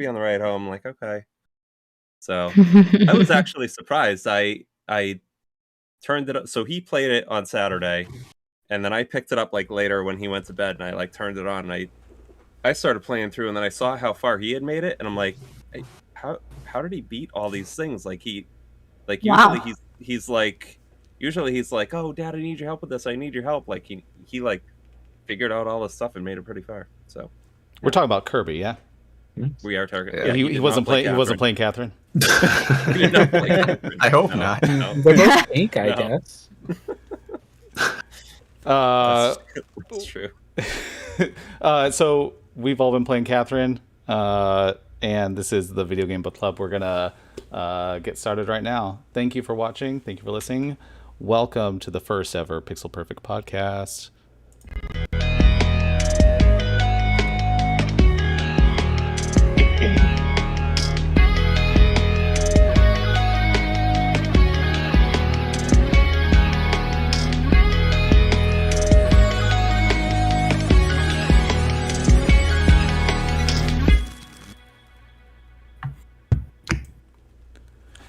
be on the ride home. I'm like, okay. So I was actually surprised. I turned it up. So he played it on Saturday, and then I picked it up like later when he went to bed, and I like turned it on, and I started playing through, and then I saw how far he had made it, and I'm like, how did he beat all these things? Like Wow. usually he's like, oh, Dad, I need your help with this. I need your help. Like he like figured out all this stuff and made it pretty far. So We're talking about Kirby, yeah. we are targeting. Yeah, he wasn't playing. He wasn't playing Catherine. He did not play Catherine. I hope No, not. no. They're both pink, I No. guess. That's true. So we've all been playing Catherine, and this is the Video Game Book Club. We're gonna get started right now. Thank you for watching. Thank you for listening. Welcome to the first ever Pixel Perfect podcast.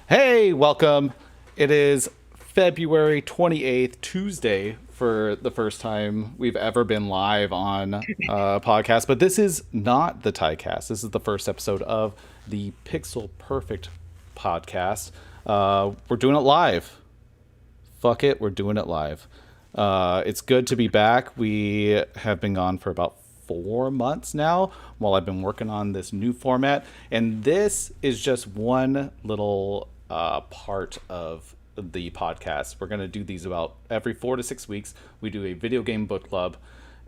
Hey, welcome. It is February 28th, Tuesday, for the first time we've ever been live on a podcast. But this is not the Tycast. This is the first episode of the Pixel Perfect podcast. We're doing it live. Fuck it, we're doing it live. It's good to be back. We have been gone for about 4 months now while I've been working on this new format, and this is just one little part of the podcast. We're going to do these about every 4 to 6 weeks. We do a video game book club,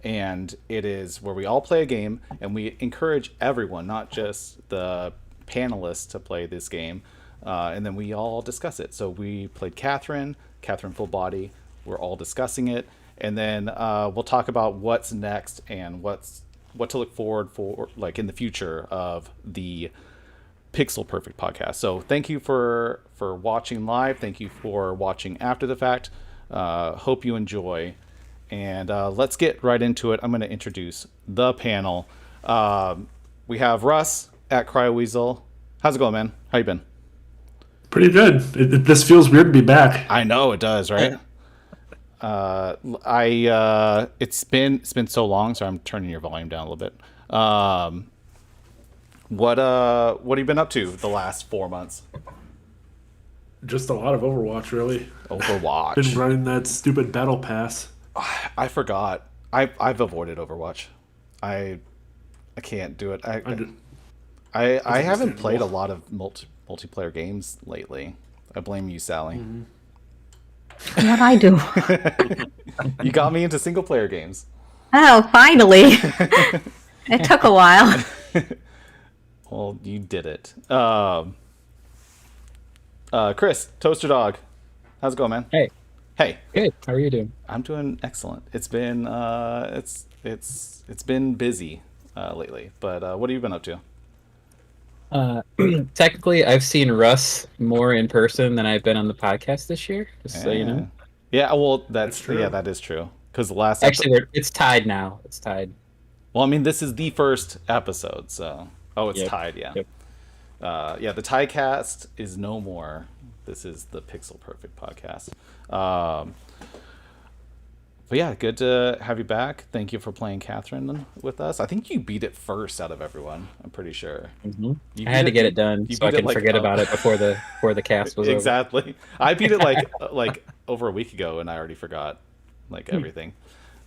and it is where we all play a game, and we encourage everyone, not just the panelists, to play this game, and then we all discuss it. So we played Catherine Full Body. We're all discussing it, and then we'll talk about what's next and what to look forward for, like, in the future of the Pixel Perfect podcast. So thank you for watching live. Thank you for watching after the fact. Hope you enjoy, and let's get right into it. I'm going to introduce the panel. We have Russ at CryoWeasel. How's it going, man? How you been? Pretty good. This feels weird to be back. I know it does, right? It's been so long, so I'm turning your volume down a little bit. What have you been up to the last 4 months? Just a lot of Overwatch, really. Overwatch. Been running that stupid battle pass. I forgot. I've avoided Overwatch. I can't do it. I haven't played a lot of multiplayer games lately. I blame you, Sally. Mm-hmm. What'd I do? You got me into single player games. Oh, finally. It took a while. Well, you did it. Chris, Toaster Dog. How's it going, man? Hey. Hey. Good. How are you doing? I'm doing excellent. It's been it's been busy lately, but what have you been up to? Technically, I've seen Russ more in person than I've been on the podcast this year, just so you know. Yeah, well, that's true. Yeah, that is true. Because the last Actually, it's tied now. It's tied. Well, I mean, this is the first episode, so it's Yep. tied. Yeah. Yep. The Tycast is no more. This is the Pixel Perfect podcast. But yeah, good to have you back. Thank you for playing Catherine with us. I think you beat it first out of everyone. I'm pretty sure. Mm-hmm. I had to get it done so I could forget about it before the cast was exactly. Over. I beat it like over a week ago, and I already forgot everything.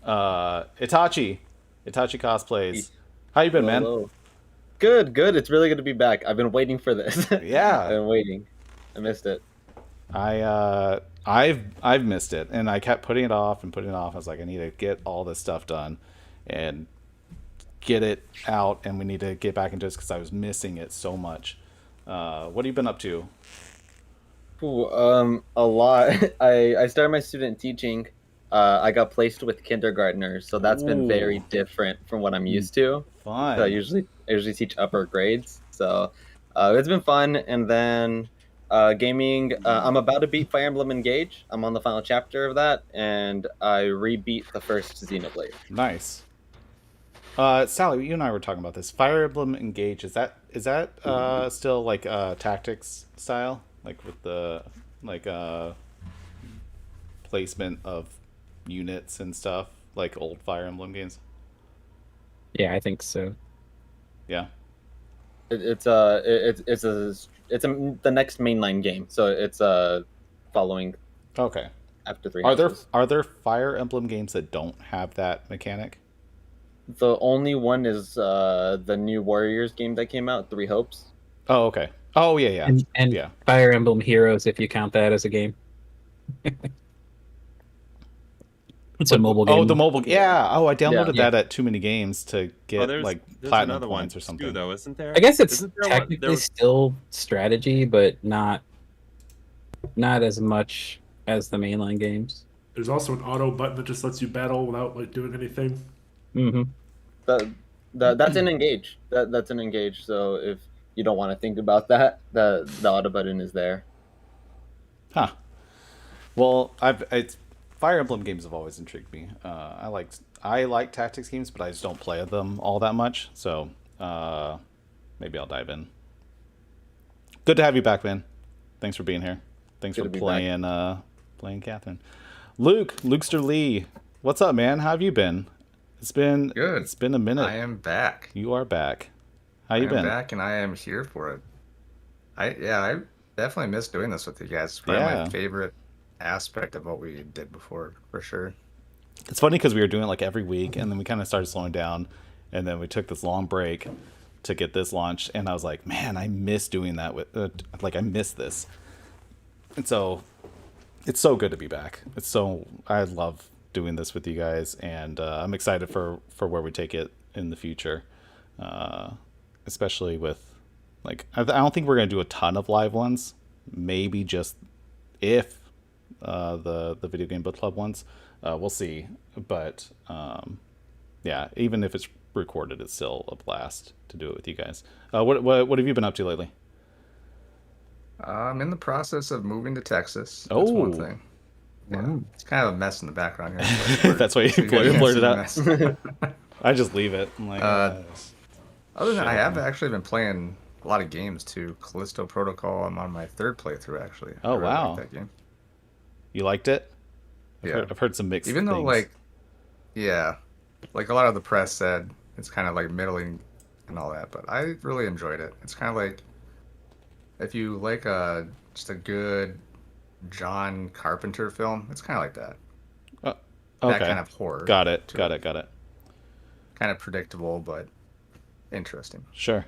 Itachi cosplays. How you been, man? Hello. Good. It's really good to be back. I've been waiting for this. Yeah. I've been waiting. I missed it. I've missed it, and I kept putting it off. I was like, I need to get all this stuff done and get it out, and we need to get back into this because I was missing it so much. What have you been up to? Ooh, a lot. I started my student teaching. I got placed with kindergartners, so that's been very different from what I'm used to. Fun. So I usually teach upper grades, so it's been fun. And then gaming, I'm about to beat Fire Emblem Engage. I'm on the final chapter of that, and I re-beat the first Xenoblade. Nice. Sally, you and I were talking about this. Fire Emblem Engage, is is that still like tactics style, like with the like placement of units and stuff, like old Fire Emblem games? Yeah, I think so. Yeah. It's the next mainline game, so it's following Okay. after three Are there houses. Fire Emblem games that don't have that mechanic? The only one is the new Warriors game that came out, Three Hopes. Oh, okay. Oh, yeah, yeah. And Yeah. Fire Emblem Heroes, if you count that as a game. It's a mobile game. Oh, the mobile. Yeah. Oh, I downloaded Yeah. that at Too Many Games to get there's platinum another one points or something. too, though, isn't there? I guess it's Isn't there one- technically there was- still strategy, but not as much as the mainline games. There's also an auto button that just lets you battle without like doing anything. Mm-hmm. That's an engage. That's an engage. So if you don't want to think about that, the auto button is there. Huh. Well, it's Fire Emblem games have always intrigued me. I like tactics games, but I just don't play them all that much. So maybe I'll dive in. Good to have you back, man. Thanks for being here. Thanks Good for to be playing Catherine. Lukester Lee, what's up, man? How have you been? It's been Good. It's been a minute. I am back. You are back. How you I am been? back, and I am here for it. I definitely miss doing this with you guys. It's probably Yeah. my favorite aspect of what we did before, for sure. It's funny because we were doing it like every week, and then we kind of started slowing down, and then we took this long break to get this launched, and I was like, man, I miss doing that with I miss this. And so it's so good to be back. I love doing this with you guys, and I'm excited for where we take it in the future, especially with I don't think we're gonna do a ton of live ones, maybe just if the video game book club ones, we'll see. But yeah, even if it's recorded, it's still a blast to do it with you guys. What have you been up to lately? I'm in the process of moving to Texas. That's Oh. one thing. Yeah. It's kind of a mess in the background here. That's why you So guys can blurted see out. the mess. I just leave it. I'm like, Other than that, I shit. have actually been playing a lot of games too. Callisto Protocol. I'm on my third playthrough actually. Oh, I really wow. like that game. You liked it? Yeah. I've heard some mixed Even though things. like a lot of the press said it's kind of like middling and all that, but I really enjoyed it. It's kind of like if you like just a good John Carpenter film, it's kind of like that. Okay. That kind of horror. Got it. to Got it. Kind of predictable, but interesting. Sure.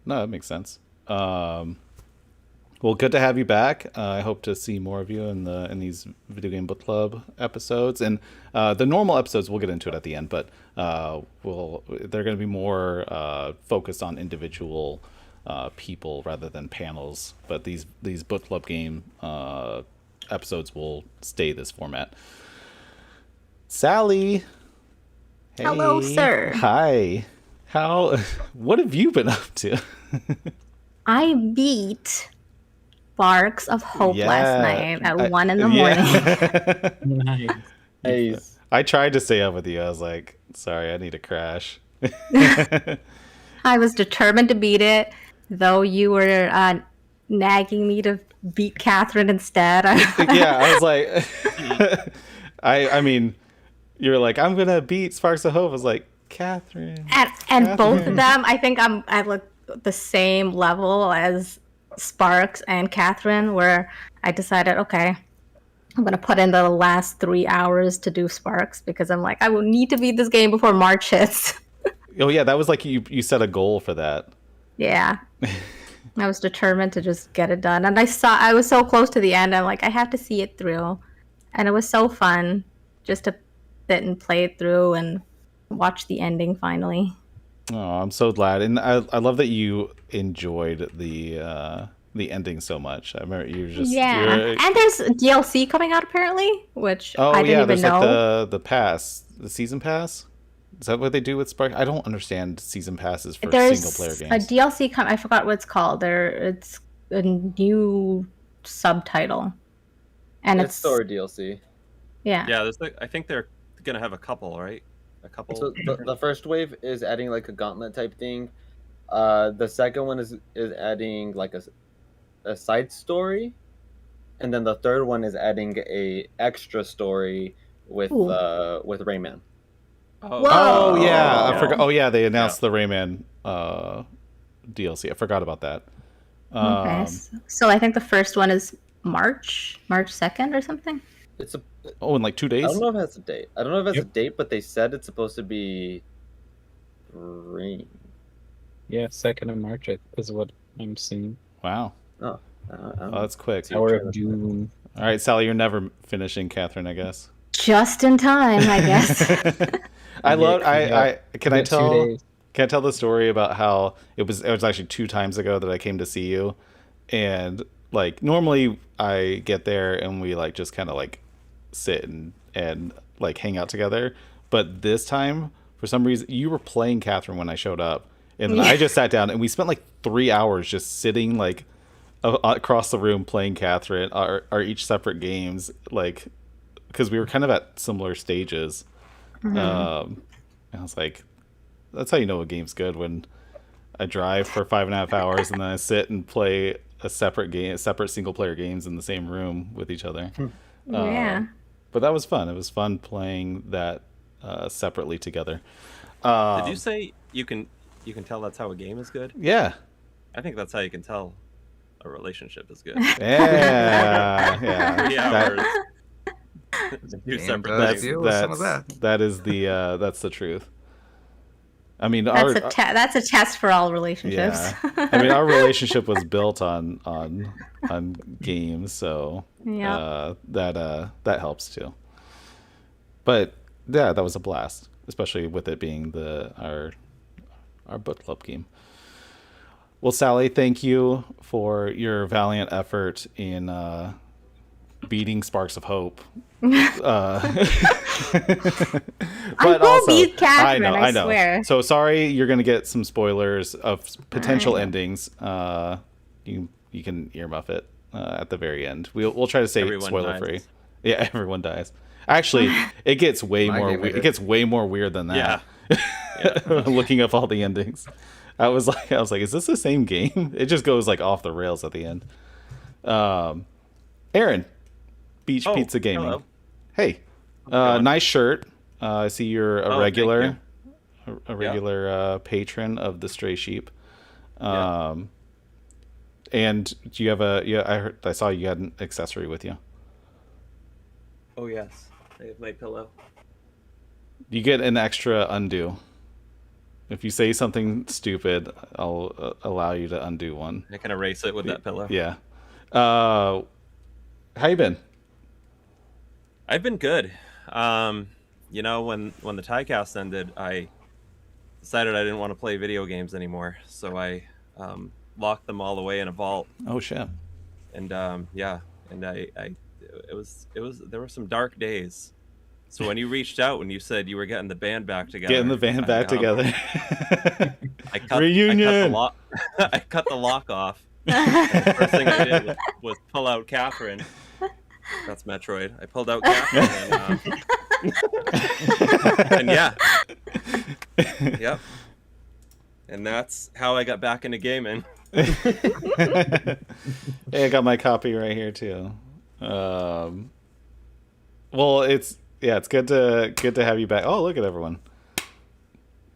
No, that makes sense. Well, good to have you back. I hope to see more of you in these video game book club episodes, and the normal episodes. We'll get into it at the end, but they're going to be more focused on individual people rather than panels. But these book club game episodes will stay this format. Sally. Hey. Hello, sir. Hi. What have you been up to? I beat Sparks of Hope last night at 1 in the morning. Nice. Nice. I tried to stay up with you. I was like, sorry, I need to crash. I was determined to beat it, though you were nagging me to beat Catherine instead. Yeah, I was like, I mean, you were like, I'm gonna beat Sparks of Hope. I was like, Catherine. And both of them, I think I'm like the same level as Sparks and Catherine, where I decided, okay, I'm gonna put in the last 3 hours to do Sparks because I'm like, I will need to beat this game before March hits. Oh yeah, that was like you set a goal for that. Yeah. I was determined to just get it done. And I was so close to the end. I'm like, I have to see it through. And it was so fun just to sit and play it through and watch the ending finally. Oh, I'm so glad, and I love that you enjoyed the ending so much. I remember you were just Yeah. And there's DLC coming out apparently, which I didn't even there's know. like the season pass. Is that what they do with Spark? I don't understand season passes for There's single player a games. DLC I forgot what it's called. It's a new subtitle. And It's story DLC. Yeah. Yeah, I think they're gonna have a couple, right? A couple. So the first wave is adding like a gauntlet type thing. The second one is adding like a side story, and then the third one is adding a extra story with Rayman. Oh yeah, I yeah. forgot. Oh yeah, they announced the Rayman DLC. I forgot about that. Okay, so I think the first one is March 2nd or something. It's a. Oh, in like 2 I days. don't know if it has a date. I don't know if it has a date, but they said it's supposed to be. Yeah, 2nd of March is what I'm seeing. Wow. Oh, That's quick. Hour of June. All right, Sally, you're never finishing Catherine, I guess. Just in time, I guess. Can I 2 tell days. can I tell the story about how it was actually 2 times ago that I came to see you, and like normally I get there and we like just kind of like sit and like hang out together, but this time for some reason you were playing Catherine when I showed up, and then I just sat down and we spent like 3 hours just sitting like across the room playing Catherine, our each separate games, like because we were kind of at similar stages. And I was like, that's how you know a game's good, when I drive for 5.5 hours and then I sit and play a separate single player games in the same room with each other. Yeah. But that was fun. It was fun playing that separately together. Did you say you can tell that's how a game is good? Yeah. I think that's how you can tell a relationship is good. Yeah. 3 hours. Two separate things. That is the that's the truth. I mean, that's a test for all relationships. Yeah. I mean, our relationship was built on games, so that helps too. But yeah, that was a blast, especially with it being our book club game. Well, Sally, thank you for your valiant effort in beating Sparks of Hope. But also, beat Catherine, I know. Swear. So sorry, you're gonna get some spoilers of potential endings. You can earmuff it at the very end. We'll try to stay spoiler free. Yeah, everyone dies. Actually, it gets way more. It gets way more weird than that. Yeah. Looking up all the endings, I was like, is this the same game? It just goes like off the rails at the end. Aaron, Beach Pizza Gaming. Hello. Hey, nice shirt. I see you're a regular, patron of the Stray Sheep. And do you have I saw you had an accessory with you. Oh yes, I have my pillow. You get an extra undo. If you say something stupid, I'll allow you to undo one. I can erase it with that pillow. Yeah. How you been? I've been good. You know, when the Tycast ended, I decided I didn't want to play video games anymore, so I locked them all away in a vault. Oh shit. And there were some dark days. So when you reached out and you said you were getting the band back together, I cut the lock off. And the first thing I did was pull out Catherine. That's Metroid. I pulled out Catherine and yep. And that's how I got back into gaming. Hey, I got my copy right here too. Well, it's good to have you back. Oh, look at everyone.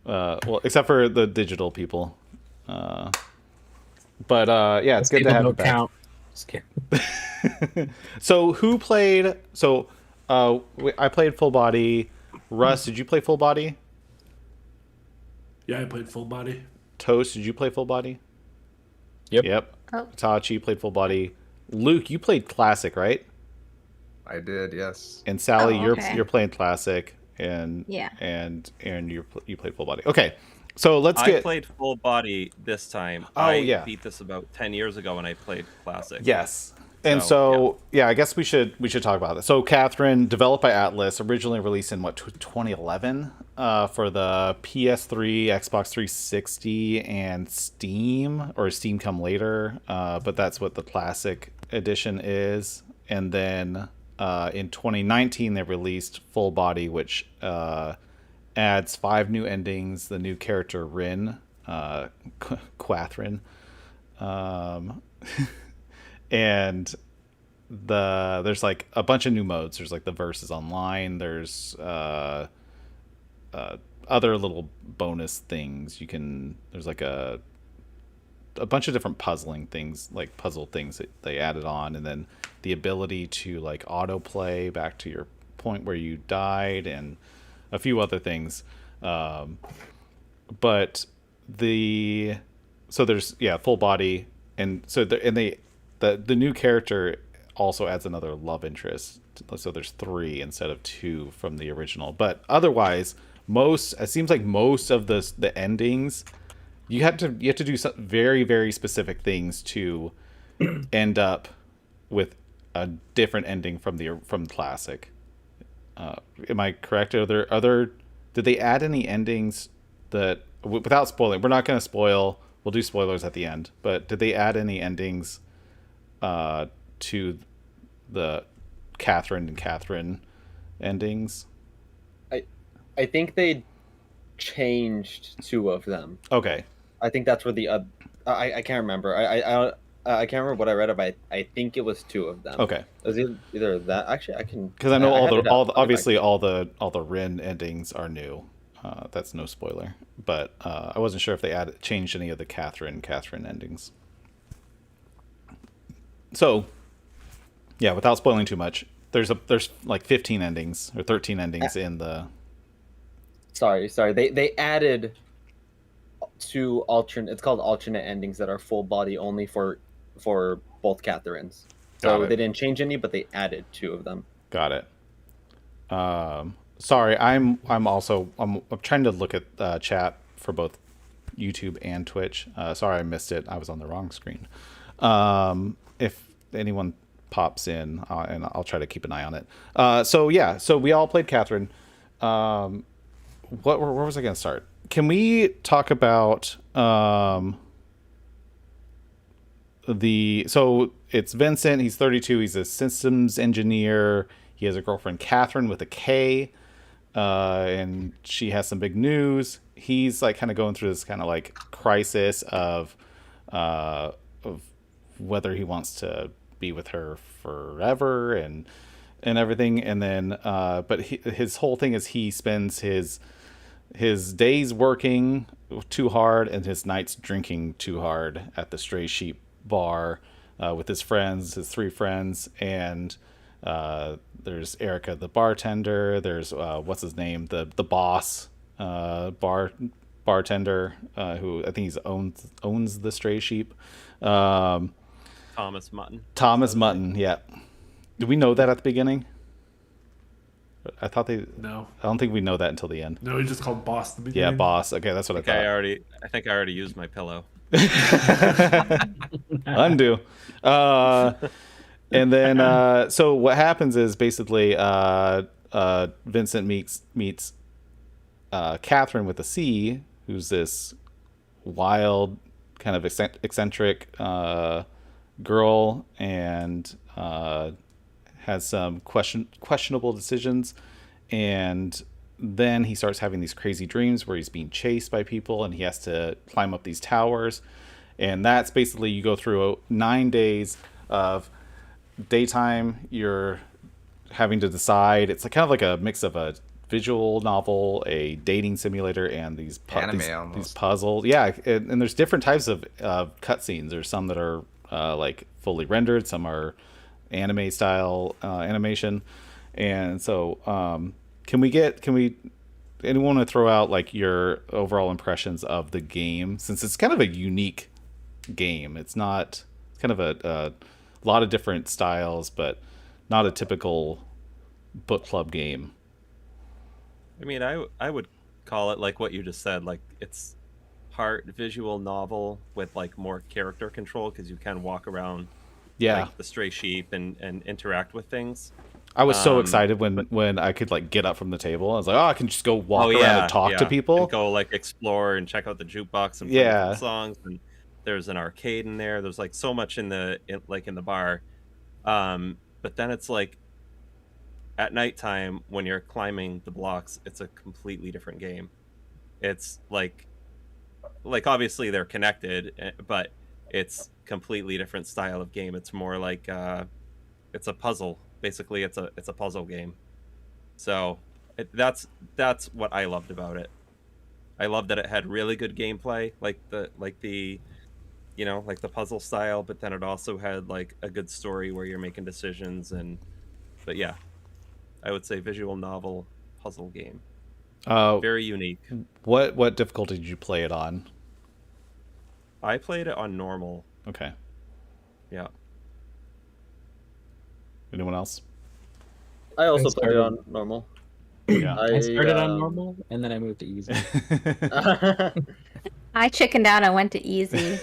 Well, except for the digital people. But it's good to have you back. Count. Just kidding. So who played? So I played Full Body. Russ, did you play Full Body? Yeah, I played Full Body. Toast, did you play Full Body? Yep. Oh. Tachi played Full Body. Luke, you played Classic, right? I did, yes. And Sally, you're playing Classic, and Aaron, you played Full Body. Okay, so I played Full Body this time. Oh, I beat this about 10 years ago when I played Classic. Yes. And I guess we should talk about it. So Catherine, developed by Atlus, originally released in 2011 for the PS3, Xbox 360, and Steam, or Steam come later, but that's what the Classic edition is. And then in 2019 they released Full Body, which adds 5 new endings, the new character Rin, Catherine, and there's like a bunch of new modes. There's like the versus online. There's other little bonus things you can. There's like a bunch of different puzzling things, like puzzle things that they added on, and then the ability to like autoplay back to your point where you died, and a few other things. But so there's full body, and so the new character also adds another love interest. So there's 3 instead of 2 from the original. But otherwise, it seems like most of the endings, you have to do some very, very specific things to end up with a different ending from the classic. Am I correct? Did they add any endings that, without spoiling? We're not going to spoil. We'll do spoilers at the end. But did they add any endings to the Catherine endings? I think they changed 2 of them. Okay. I think that's where I can't remember. I can't remember what I read about. I think it was 2 of them. Okay. It was either that. Actually, I can, because I know obviously all the Rin endings are new. That's no spoiler, but I wasn't sure if they changed any of the Catherine endings. So, yeah, without spoiling too much, there's like 15 endings or 13 endings in the. Sorry. They added 2 alternate. It's called alternate endings that are full body only for both Catherines. So they didn't change any, but they added 2 of them. Got it. Sorry, I'm trying to look at chat for both YouTube and Twitch. Sorry, I missed it. I was on the wrong screen. If anyone pops in, and I'll try to keep an eye on it. So we all played Catherine. Where was I going to start? Can we talk about so it's Vincent. He's 32. He's a systems engineer. He has a girlfriend, Catherine, with a K, and she has some big news. He's like kind of going through this kind of like crisis of whether he wants to be with her forever and everything. And then, but his whole thing is he spends his days working too hard and his nights drinking too hard at the Stray Sheep bar with his 3 friends, and there's Erica the bartender, there's what's his name, the boss bartender who I think owns the Stray Sheep, Thomas Mutton. Yeah, did we know that at the beginning? I thought No. I don't think we know that until the end. No, he just called boss at the beginning. Yeah, boss. Okay, that's what I thought. I think I already used my pillow. Undo. And then so what happens is basically Vincent meets Catherine with a C, who's this wild kind of eccentric girl, and has some questionable decisions, and then he starts having these crazy dreams where he's being chased by people and he has to climb up these towers. And that's basically, you go through 9 days of daytime. You're having to decide. It's kind of like a mix of a visual novel, a dating simulator, and these puzzles. Yeah, and there's different types of cutscenes. There's some that are like fully rendered. Some are anime style animation. And so can we anyone want to throw out like your overall impressions of the game, since it's kind of a unique game? It's kind of a lot of different styles, but not a typical book club game. I mean, I would call it like what you just said, like it's part visual novel with like more character control, because you can walk around like the Stray Sheep and interact with things. I was so excited when I could like get up from the table. I was like, oh, I can just go walk around and talk to people. And go like explore and check out the jukebox and play songs. And there's an arcade in there. There's like so much in the bar. But then it's like at nighttime when you're climbing the blocks, it's a completely different game. It's like like obviously they're connected, but it's completely different style of game. It's more like it's a puzzle. Basically, it's a puzzle game. So that's what I loved about it. I loved that it had really good gameplay, like the like the puzzle style, but then it also had like a good story where you're making decisions but yeah, I would say visual novel puzzle game. Very unique. What difficulty did you play it on? I played it on normal. Okay. Yeah. Anyone else? I also played it on normal. Yeah. I started on normal, and then I moved to easy. I chickened out and went to easy.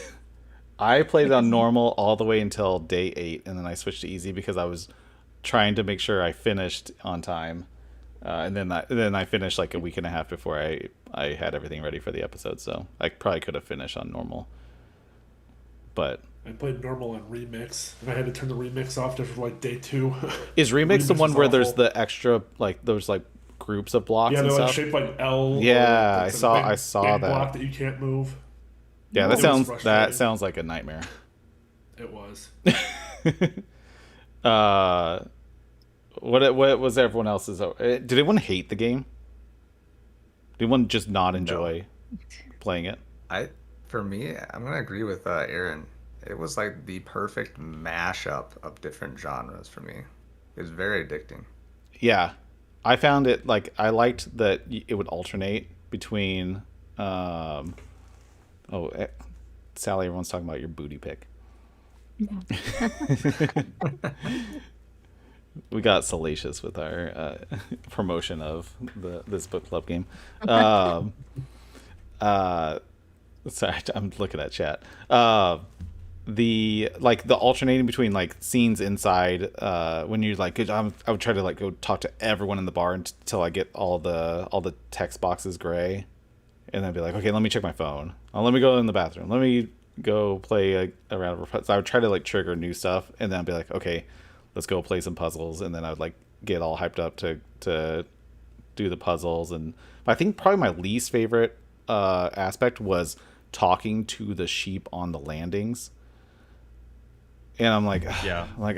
I played it on normal all the way until day 8, and then I switched to easy because I was trying to make sure I finished on time. And then I finished like a week and a half before I had everything ready for the episode, so I probably could have finished on normal. But I played normal on Remix, and I had to turn the Remix off after like day 2. is Remix the Remix one is where there's awful. the extra like those like groups of blocks Yeah, and they're like stuff? shaped like L. Yeah, or I it's a saw big that. block that you can't move. Yeah, It was that frustrating. sounds like a nightmare. It was. What was everyone else's? Did anyone hate the game? Did anyone just not enjoy playing it? For me, I'm gonna agree with Aaron. It was like the perfect mashup of different genres for me. It was very addicting. Yeah, I found it like I liked that it would alternate between. Sally, everyone's talking about your booty pic. We got salacious with our promotion of this book club game. Sorry, I'm looking at chat. The alternating between like scenes inside when you're like I would try to like go talk to everyone in the bar until I get all the text boxes gray, and then I'd be like, okay, let me check my phone. Let me go in the bathroom. Let me go play a round of. So I would try to like trigger new stuff, and then I'd be like, okay, let's go play some puzzles, and then I would like get all hyped up to do the puzzles. And I think probably my least favorite aspect was talking to the sheep on the landings. And I'm like, Yeah. I'm like,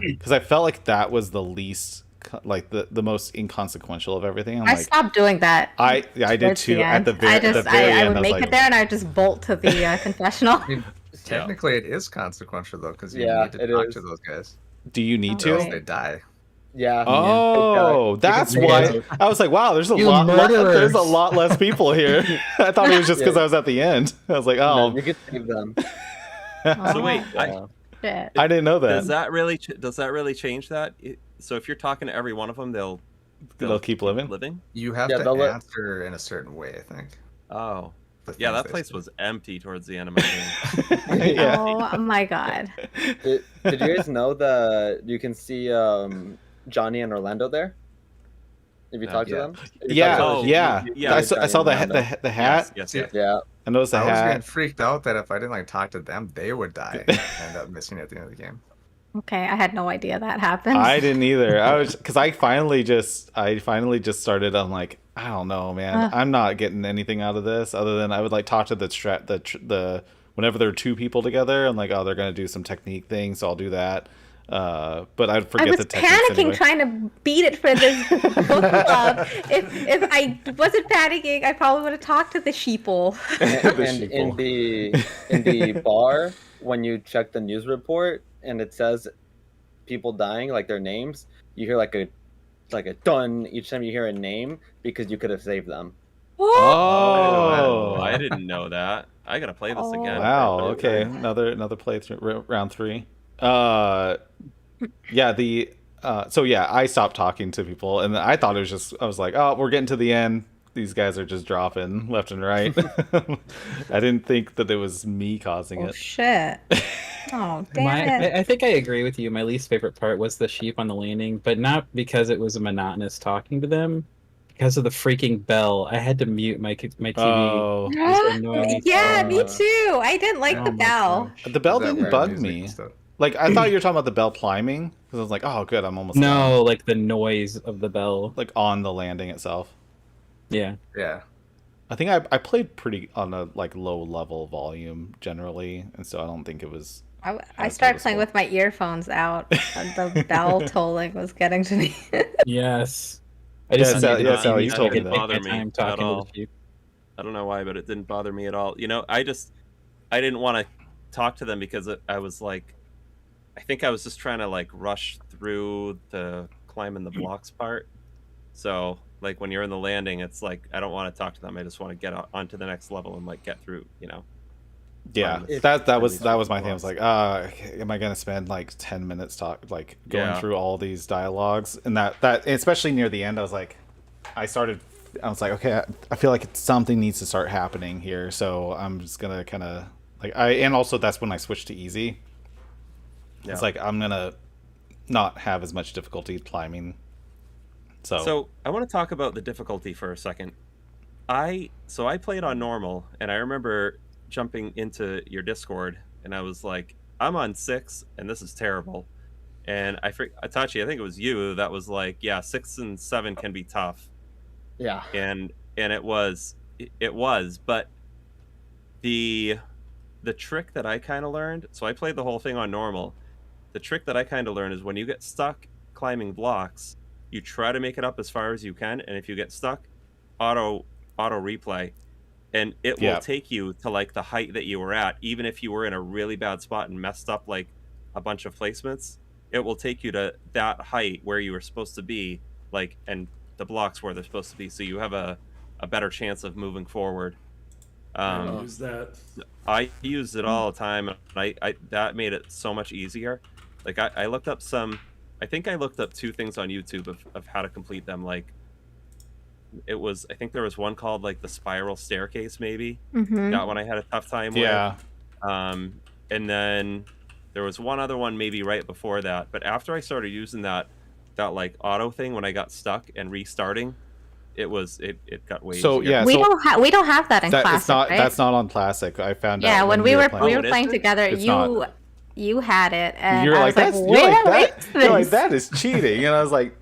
because I felt like that was the least, like the most inconsequential of everything. I stopped doing that. I did towards too. the At end. the very I end, would I was make like, it there and I would just bolt to the confessional. I mean, technically, it is consequential though, because you Yeah, need to it talk is. to those guys, do you need or else to? they die. Yeah. Oh, that's You why. can- I was like, wow, there's a You lot. murderers. There's a lot less people here. I thought it was just because Yeah. I was at the end. I was like, No, oh, you could save them. So wait, Shit. I didn't know that. does that really change that? So if you're talking to every one of them, they'll Keep living. You have Yeah, to they'll let- answer in a certain way, I think. Oh, the yeah, things that they place say. was empty towards the end of my game. Yeah. Oh my god. Did you guys know that you can see Johnny and Orlando there? If you talk to Yeah. them? If you Yeah, talk to Oh, them, yeah. yeah, I saw Johnny the and Orlando. the hat. Yes. Yeah. I noticed the I was getting hat. freaked out that if I didn't like talk to them, they would die and end up missing at the end of the game. Okay, I had no idea that happened. I didn't either. I was because I finally just started. I'm like, I don't know, man. I'm not getting anything out of this other than I would like talk to the whenever there are two people together. I'm like, oh, they're gonna do some technique thing, so I'll do that. But I'd I forget was the techniques panicking anyway. trying to beat it for this book club. If I wasn't panicking, I probably would have talked to the sheeple. And in the bar, when you check the news report and it says people dying, like their names, you hear like a dun each time you hear a name because you could have saved them. Oh, I didn't know that. I gotta play this again. Wow. Okay. Another playthrough. Round 3. Yeah. So yeah, I stopped talking to people, and I thought it was just. I was like, oh, we're getting to the end. These guys are just dropping left and right. I didn't think that it was me causing Oh it. shit. Oh damn it. I think I agree with you. My least favorite part was the sheep on the landing, but not because it was monotonous talking to them, because of the freaking bell. I had to mute my TV. Oh, It was annoying Yeah, so me much. too. I didn't like Oh the my bell. gosh. the bell Is that didn't where bug music me. and stuff? Like I thought you were talking about the bell climbing, because I was like, oh, good, I'm almost done. No, like the noise of the bell. Like on the landing itself. Yeah. Yeah. I think I played pretty on a like low level volume generally, and so I don't think it was. I started playing with my earphones out, and the bell tolling was getting to me. Yes. Sally, you told me take that. my Bother me time at talking to all. the sheep. I don't know why, but it didn't bother me at all. I didn't want to talk to them because I was like, I think I was just trying to like rush through the climbing the blocks part. So like when you're in the landing, it's like I don't want to talk to them. I just want to get onto the next level and like get through. Yeah, Find the- that was at least my thing. I was blocks. like, am I gonna spend like 10 minutes going Yeah. through all these dialogues? And that especially near the end, I was like, I was like, okay, I feel like something needs to start happening here. So I'm just gonna kind of and also that's when I switched to easy. Yeah. It's like I'm gonna not have as much difficulty climbing. So I want to talk about the difficulty for a second. So I played on normal, and I remember jumping into your Discord, and I was like, I'm on 6, and this is terrible. And Itachi, I think it was you that was like, yeah, 6 and 7 can be tough. Yeah. And it was, but the trick that I kind of learned, so I played the whole thing on normal. The trick that I kind of learned is when you get stuck climbing blocks, you try to make it up as far as you can, and if you get stuck, auto replay, and it will take you to like the height that you were at, even if you were in a really bad spot and messed up like a bunch of placements. It will take you to that height where you were supposed to be, like, and the blocks where they're supposed to be, so you have a better chance of moving forward. I use that. I use it all the time. I that made it so much easier. Like I looked up I think I looked up 2 things on YouTube of how to complete them. Like I think there was one called like the spiral staircase, maybe. Mm-hmm. That one I had a tough time with. And then there was one other one maybe right before that. But after I started using that like auto thing when I got stuck and restarting, it got way easier. Yeah, we don't have that in classic, right? That's not on classic. I found out. Yeah, when we were playing together, It's you had it, and you're I like, was you're like, that is cheating, and I was like,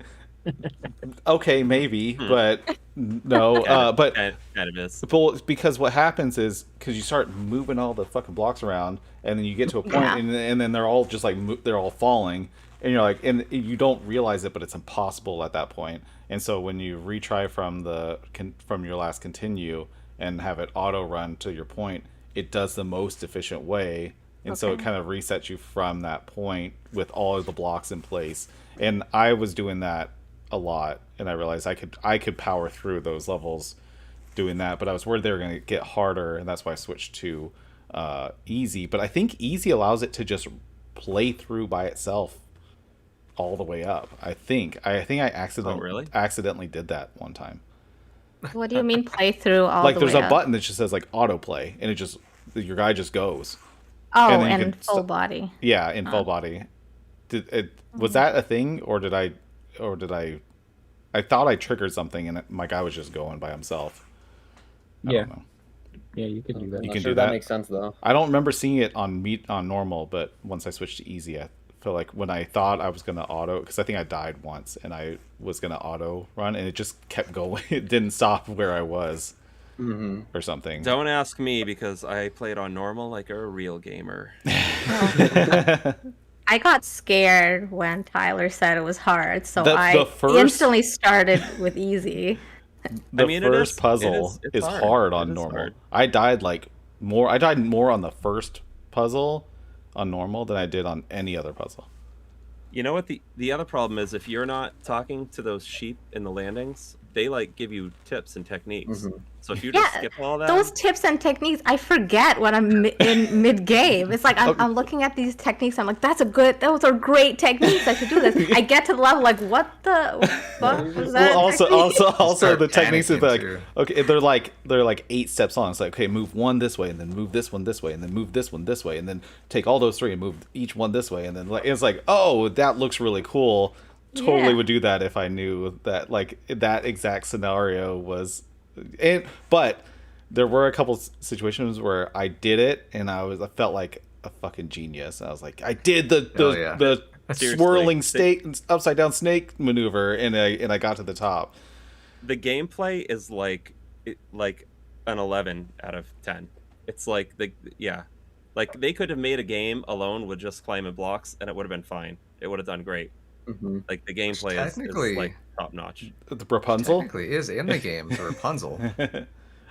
okay, maybe, but no, but kind of is. Because what happens is because you start moving all the fucking blocks around, and then you get to a point, and then they're all just like they're all falling, and you're like, and you don't realize it, but it's impossible at that point. And so when you retry from your last continue and have it auto run to your point, it does the most efficient way. And so it kind of resets you from that point with all of the blocks in place. And I was doing that a lot, and I realized I could power through those levels doing that, but I was worried they were going to get harder, and that's why I switched to easy. But I think easy allows it to just play through by itself all the way up. I think I accidentally did that one time. What do you mean play through all like the way there's a up? button that just says like autoplay, and your guy just goes. Oh, in full body. Yeah, in full body. Was that a thing, or did I thought I triggered something and my guy was just going by himself. I don't know. Yeah, you could do that. You can sure do that. That makes sense though. I don't remember seeing it on normal, but once I switched to easy, I feel like when I thought I was gonna auto, because I think I died once and I was gonna auto run, and it just kept going. It didn't stop where I was. Or something. Don't ask me because I played on normal like a real gamer. I got scared when Tyler said it was hard, so I first- instantly started with easy. The first puzzle is hard on normal. Hard. I died more on the first puzzle on normal than I did on any other puzzle. You know what the other problem is? If you're not talking to those sheep in the landings, they like give you tips and techniques. So if you just skip all that, Those tips and techniques, I forget when I'm in mid game. It's like I'm looking at these techniques. I'm like, those are great techniques. I should do this. I get to the level like, what the fuck was that? Well, also the techniques is panicking, like, too. okay, they're like 8 steps long. It's like, okay, move one this way, and then move this one this way, and then move this one this way, and then take all those 3 and move each one this way, and then it's like, oh, that looks really cool. Totally would do that if I knew that like that exact scenario was. But there were a couple situations where I did it and I felt like a fucking genius. And I was like, I did the swirling upside down snake maneuver, and I got to the top. the gameplay is like an 11 out of 10. It's like like they could have made a game alone with just climate blocks, and it would have been fine. It would have done great. Mm-hmm. Like the gameplay is like top notch. The Rapunzel Technically is in the game, the Rapunzel.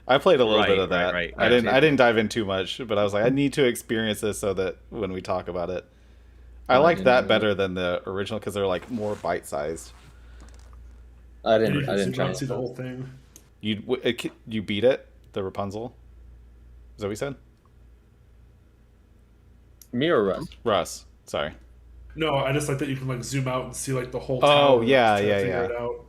I played a little Right, bit of that. right. I didn't dive in too much, but I was like, I need to experience this so that when we talk about it, I like that better than the original because they're like more bite sized. I You didn't can try see the it. whole thing. You beat it, the Rapunzel. Is that what you said? Me or Russ? Russ, sorry. No, I just like that you can like zoom out and see like the whole Oh, tower. yeah, to yeah, figure yeah. It out.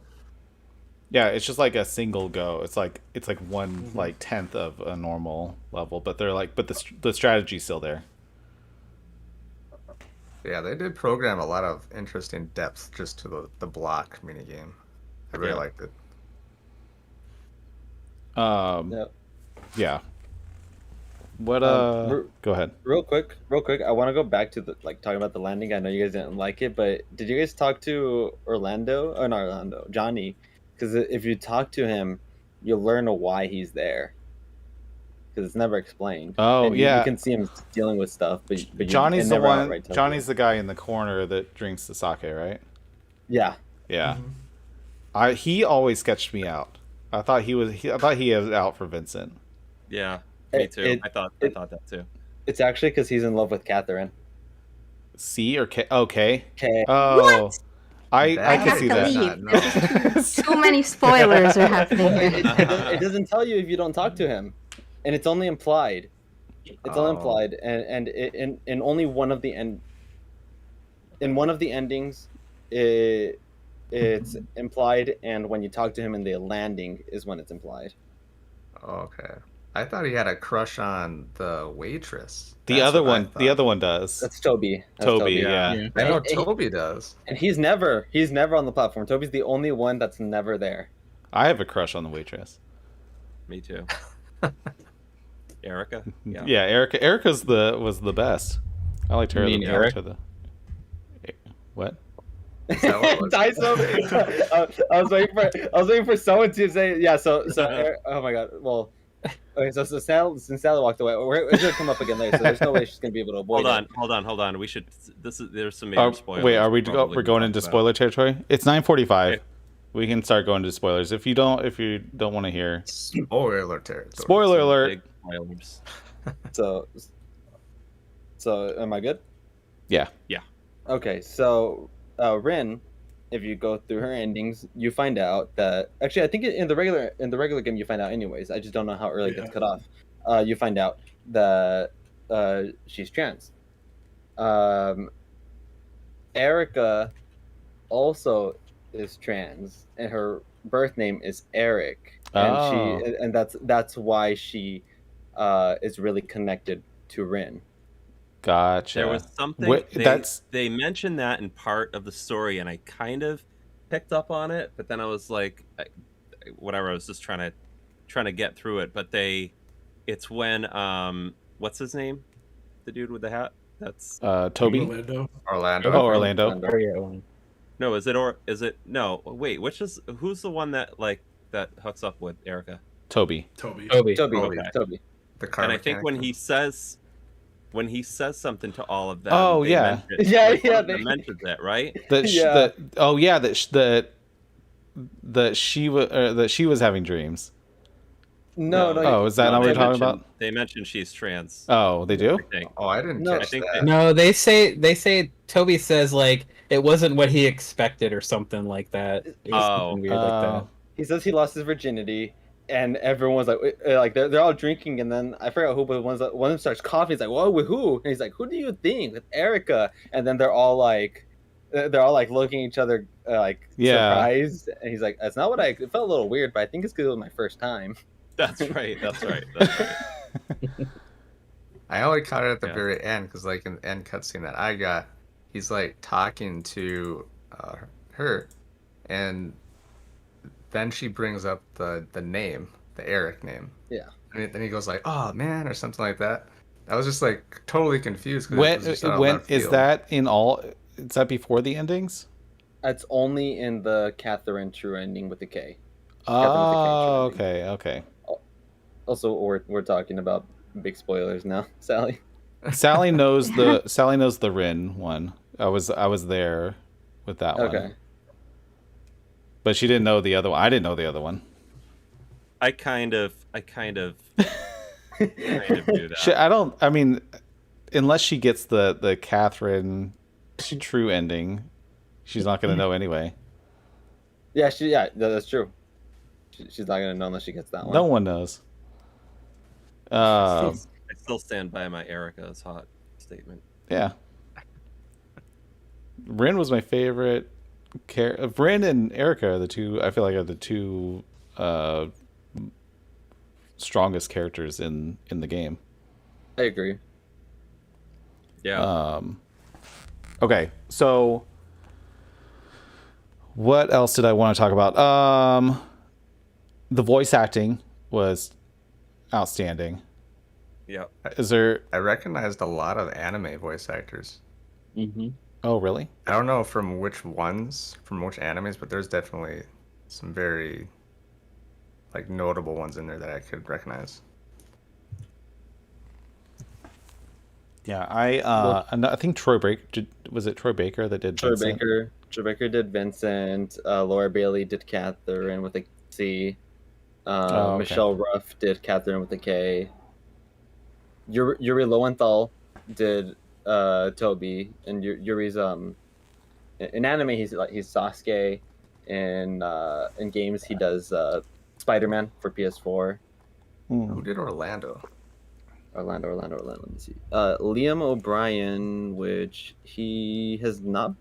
Yeah, it's just like a single go. It's like one like tenth of a normal level, but they're like, but the strategy's still there. Yeah, they did program a lot of interesting depth just to the block minigame. I really liked it. Yep. Yeah. What go ahead. Real quick, I want to go back to the talking about the landing. I know you guys didn't like it, but did you guys talk to Johnny? Because if you talk to him, you'll learn why he's there. Because it's never explained. Oh, and yeah. You can see him dealing with stuff, but Johnny's the never one. outright tells Johnny's you. the guy in the corner that drinks the sake, right? Yeah. Yeah. He always sketched me out. I thought he was out for Vincent. Yeah, me too. I thought that too. It's actually because he's in love with Catherine. C or K? Okay. K. Oh, What? I I can have see to that. leave. Too many spoilers are happening here. It doesn't tell you if you don't talk to him, and it's only implied. It's only implied, and in only one of the endings, it's implied, and when you talk to him in the landing is when it's implied. Okay. I thought he had a crush on the waitress. The That's other what I one. thought. The other one does. That's Toby. Yeah. I know Toby does. And he's never on the platform. Toby's the only one that's never there. I have a crush on the waitress. Me too. Erica. Yeah. Yeah, Erica. Erica's was the best. I liked her. You mean I liked her what? Is that what it was? Tyso. I was waiting for someone to say yeah. So oh my god. Well, okay. So since Sally walked away, it's gonna come up again later. So there's no way she's gonna be able to avoid it. Hold on. We should. There's some major spoilers. Wait, are we probably we're going talk into about. spoiler territory? It's 9:45. Okay. We can start going to spoilers. If you don't want to hear. Spoiler territory. Spoiler alert. Big spoilers. So am I good? Yeah. Yeah. Okay, so Rin, if you go through her endings, you find out that actually I think in the regular game you find out anyways. I just don't know how early it gets cut off. You find out that she's trans. Erica also is trans, and her birth name is Eric, and that's why she is really connected to Rin. Gotcha. There was something that's they mentioned that in part of the story, and I kind of picked up on it, but then I was like, whatever. I was just trying to get through it. But it's when what's his name? The dude with the hat. That's Toby. Orlando. Oh, Orlando. No, is it no? Wait, who's the one that hooks up with Erica? Toby. Toby. Okay. The car And I think mechanic. when he says something to all of them. Oh, they yeah. They mentioned that, right? That she was having dreams. No. Oh, is that not what we're talking about? They mentioned she's trans. Oh, they do? I think. Oh, I didn't No, catch I think that. No, they say Toby says like it wasn't what he expected or something like that. It was something weird like that. He says he lost his virginity, and everyone's like they're all drinking, and then I forgot who, but one of them starts coughing. He's like, "Whoa, with who?" And he's like, "Who do you think?" With Erica. And then they're all like looking at each other surprised. And he's like, "That's not what it felt a little weird, but I think it's because it was my first time." That's right. I only caught it at the Yeah. very end because, like, in the end cutscene that I got, he's like talking to her, and then she brings up the name, the Eric name. Yeah. And then he goes like, "Oh man," or something like that. I was just like totally confused. 'Cause it When was just out of left is field. that in all? Is that before the endings? It's only in the Catherine true ending with the K. Oh, okay. Also, we're talking about big spoilers now, Sally. Sally knows the Rin one. I was there with that one. Okay. But she didn't know the other one. I didn't know the other one. I kind of knew that. I don't. I mean, unless she gets the Catherine true ending, she's not going to know anyway. Yeah, that's true. She's not gonna know unless she gets that one. No one knows. I still stand by my Erica's hot statement. Yeah. Rin was my favorite. Rin and Erica are the two. I feel like are the two strongest characters in the game. I agree. Yeah. Okay, so what else did I want to talk about? The voice acting was outstanding. Yeah. Is there? I recognized a lot of anime voice actors. Mm-hmm. Oh, really? I don't know from which animes, but there's definitely some very like notable ones in there that I could recognize. Yeah, I think Troy Baker was it Troy Baker that did Troy Vincent? Baker did Vincent. Laura Bailey did Catherine with a C. Okay. Michelle Ruff did Catherine with a K. Yuri Lowenthal did Toby, and Yuri's in anime he's Sasuke. In games he does Spider-Man for PS4. Who did Orlando? Orlando. Let me see. Liam O'Brien, which he has not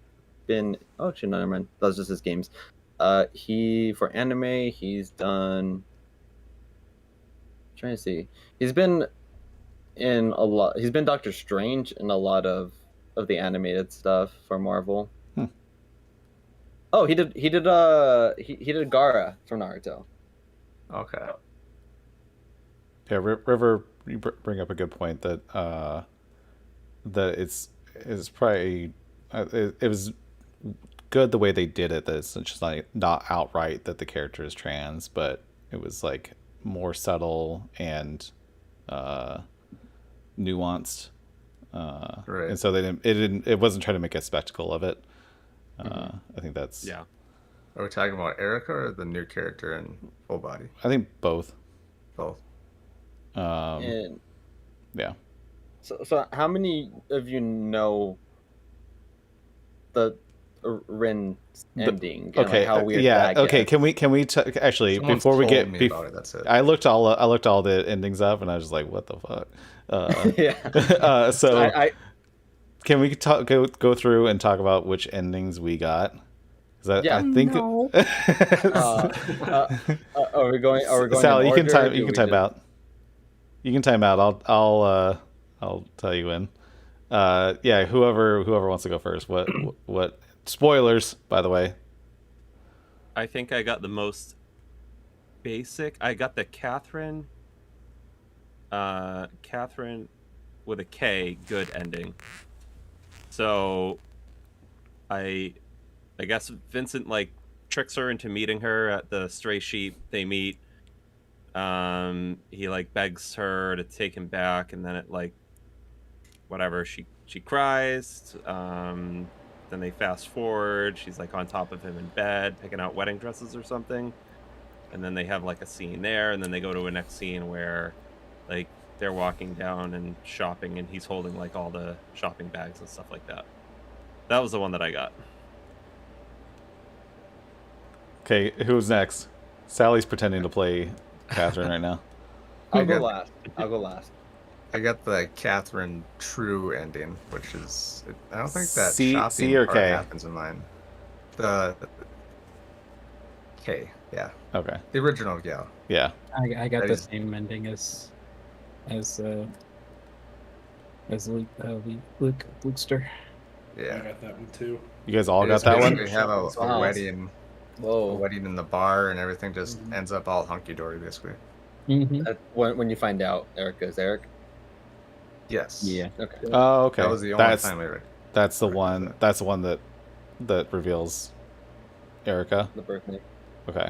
been. Oh, actually, no, never mind. That was just his games. He for anime, he's done. I'm trying to see, he's been in a lot. He's been Doctor Strange in a lot of the animated stuff for Marvel. Oh, he did Gaara from Naruto. Okay. Yeah, River, you bring up a good point that it's probably it was good the way they did it. That it's just not outright that the character is trans, but it was like more subtle and nuanced. Right. And so it wasn't trying to make a spectacle of it. I think that's Yeah. Are we talking about Erica or the new character in Full Body? I think both. Both. And Yeah. so how many of you know the Rin ending? And Okay. like how weird yeah. that Okay. gets? Can we actually Someone's before we told get me about it, that's it. I looked all the endings up and I was just like, what the fuck? Yeah. So I can we go through and talk about which endings we got? Yeah. I think No. are we going? Sally, in you can order, or time do you can we time just- out. You can time out. I'll tell you when. Yeah, whoever wants to go first. What spoilers, by the way. I think I got the most basic. I got the Catherine with a K good ending. So I guess Vincent like tricks her into meeting her at the stray sheep. They meet. He like begs her to take him back, and then it like whatever, she cries. Then they fast forward, she's like on top of him in bed picking out wedding dresses or something, and then they have like a scene there, and then they go to a next scene where like they're walking down and shopping, and he's holding like all the shopping bags and stuff like that. That was the one that I got. Okay, who's next? Sally's pretending to play Catherine right now. I'll go Okay. last. I got the Catherine true ending, which is I don't think that C shopping or part K? happens in mine. The K, yeah, Okay. the original, yeah. Yeah. I got That the is- same ending as Lukester. I Yeah. got that one too. You guys all They got just that one? basically have a Wow. wedding, Whoa. in the bar, and everything just ends up all hunky dory, basically. Mm-hmm. When you find out Erica is Eric. Yes. Yeah. Okay. Oh, okay. That was the only That's time we read. that's the Right, one. that. That's the one that reveals Erica. The birth name. Okay.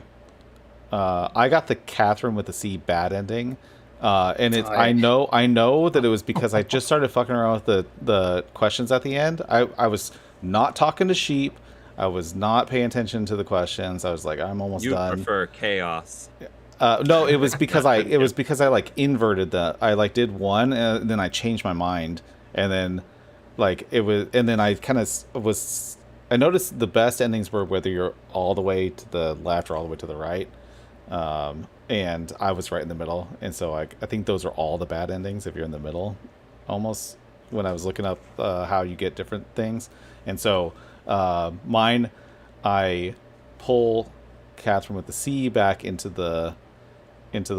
I got the Catherine with the C bad ending. And it's I know that it was because I just started fucking around with the questions at the end. I was not talking to sheep. I was not paying attention to the questions. I was like, I'm almost done. You prefer chaos. No, it was because I like inverted I like did one and then I changed my mind, and then like it was, and then I kind of was. I noticed the best endings were whether you're all the way to the left or all the way to the right. And I was right in the middle, and so I think those are all the bad endings if you're in the middle, almost. When I was looking up how you get different things, and so mine, I pull Catherine with the C back into the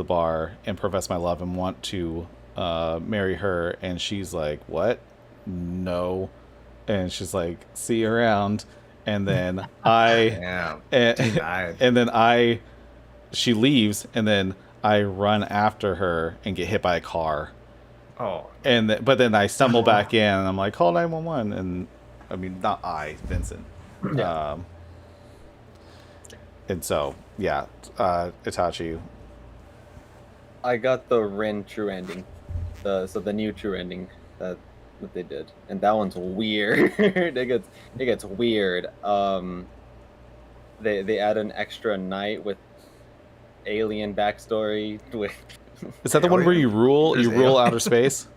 bar and profess my love and want to marry her, and she's like, "What? No," and she's like, "See you around," and then she leaves, and then I run after her and get hit by a car. Oh. But then I stumble back in, and I'm like, call 911, and I mean, not Vincent. Yeah. And so, yeah, Itachi. I got the Rin true ending, the new true ending that they did, and that one's weird. it gets weird. They add an extra night with alien backstory. Is that the one where you rule outer space?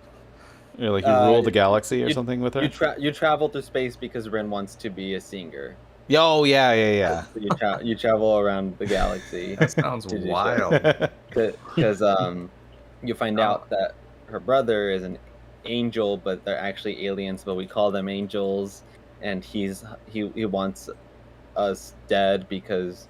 You're like you rule the galaxy or something with her? You travel through space because Rin wants to be a singer. Oh, yeah. So you travel around the galaxy. That sounds wild. Because you find out that her brother is an angel, but they're actually aliens, but we call them angels, and he wants us dead because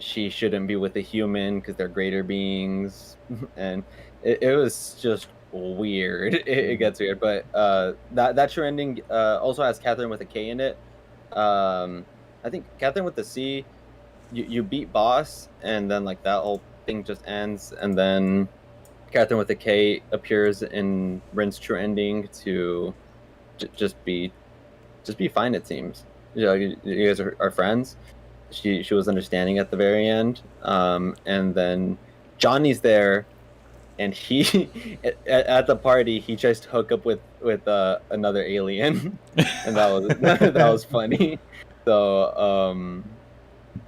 she shouldn't be with a human because they're greater beings, and it was just weird. It gets weird, but that true ending also has Catherine with a K in it. I think Catherine with the C, you beat boss, and then like that whole thing just ends, and then Catherine with the K appears in Rin's true ending to just be fine. It seems you guys are friends. She was understanding at the very end, and then Johnny's there, and he at the party he tries to hook up with another alien, and that was funny. So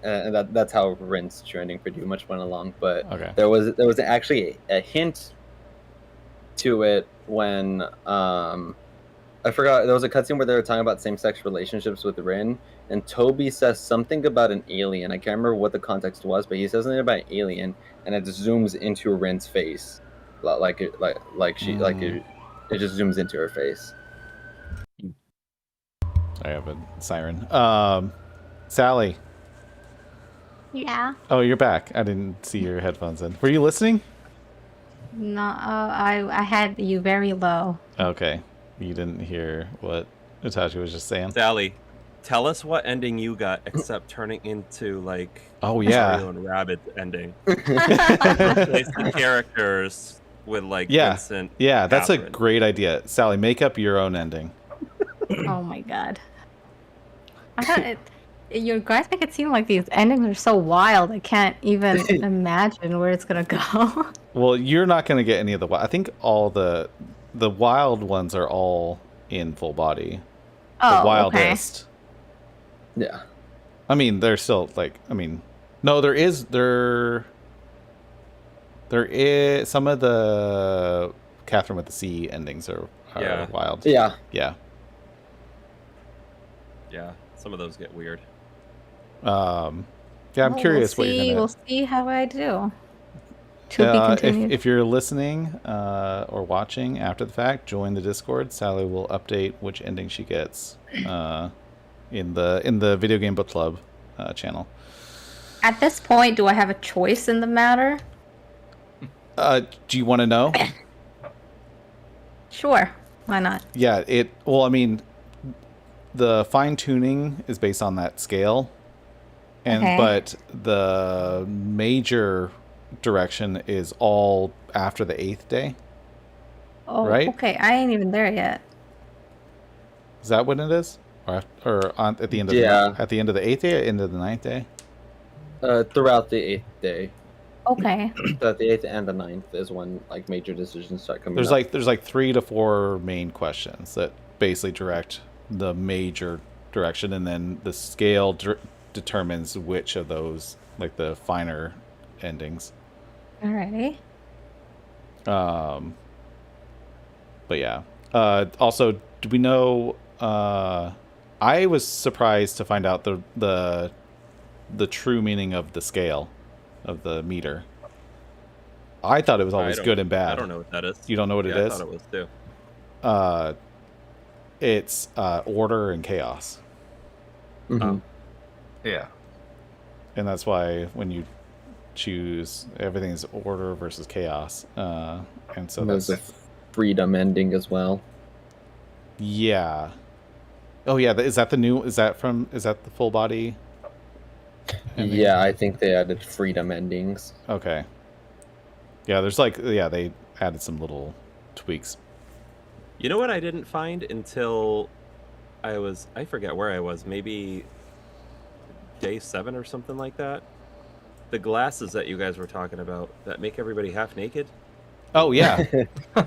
and that's how Rin's trending pretty much went along. But okay. there was actually a hint to it when I forgot, there was a cutscene where they were talking about same-sex relationships with Rin, and Toby says something about an alien. I can't remember what the context was, but he says something about an alien, and it just zooms into Rin's face, it just zooms into her face. I have a siren. Sally. Yeah. Oh, you're back. I didn't see your headphones in. Were you listening? No, I had you very low. Okay. You didn't hear what Itachi was just saying? Sally, tell us what ending you got, except turning into like Mario and Rabbids ending. Replace the characters with like Vincent. Yeah, that's Catherine. a great idea. Sally, make up your own ending. Oh my god. I thought you guys make it seem like these endings are so wild. I can't even imagine where it's gonna go. Well, you're not gonna get any of the. I think all the wild ones are all in full body. Oh, the wildest. Okay. Yeah. I mean, they're still like. I mean, no, there is some of the Catherine with the C endings are wild. Yeah. Yeah. Yeah. Some of those get weird. I'm curious what you're gonna. We'll see how I do. To be continued. If you're listening or watching after the fact, join the Discord. Sally will update which ending she gets in the Video Game Book Club channel. At this point, do I have a choice in the matter? Do you want to know? Sure. Why not? Yeah. Well, I mean, the fine tuning is based on that scale, but the major direction is all after the 8th day. Oh, right? Okay. I ain't even there yet. Is that what it is? At the end of at the end of the 8th day, or end of the 9th day? Throughout the 8th day. Okay. So the 8th and the 9th is when like major decisions start coming There's up. like 3 to 4 main questions that basically direct the major direction, and then the scale determines which of those, like the finer endings. Alrighty. But yeah. Also, do we know? I was surprised to find out the true meaning of the scale, of the meter. I thought it was always good and bad. I don't know what that is. You don't know what it is? I thought it was too. It's order and chaos. Mm-hmm. Yeah. And that's why when you choose, everything is order versus chaos. And so There's that's... a freedom ending as well. Yeah. Oh yeah, is that the full body ending? Yeah, I think they added freedom endings. Okay. Yeah, they added some little tweaks. You know what I didn't find until I forget where I was, maybe day 7 or something like that. The glasses that you guys were talking about that make everybody half naked. Oh yeah. I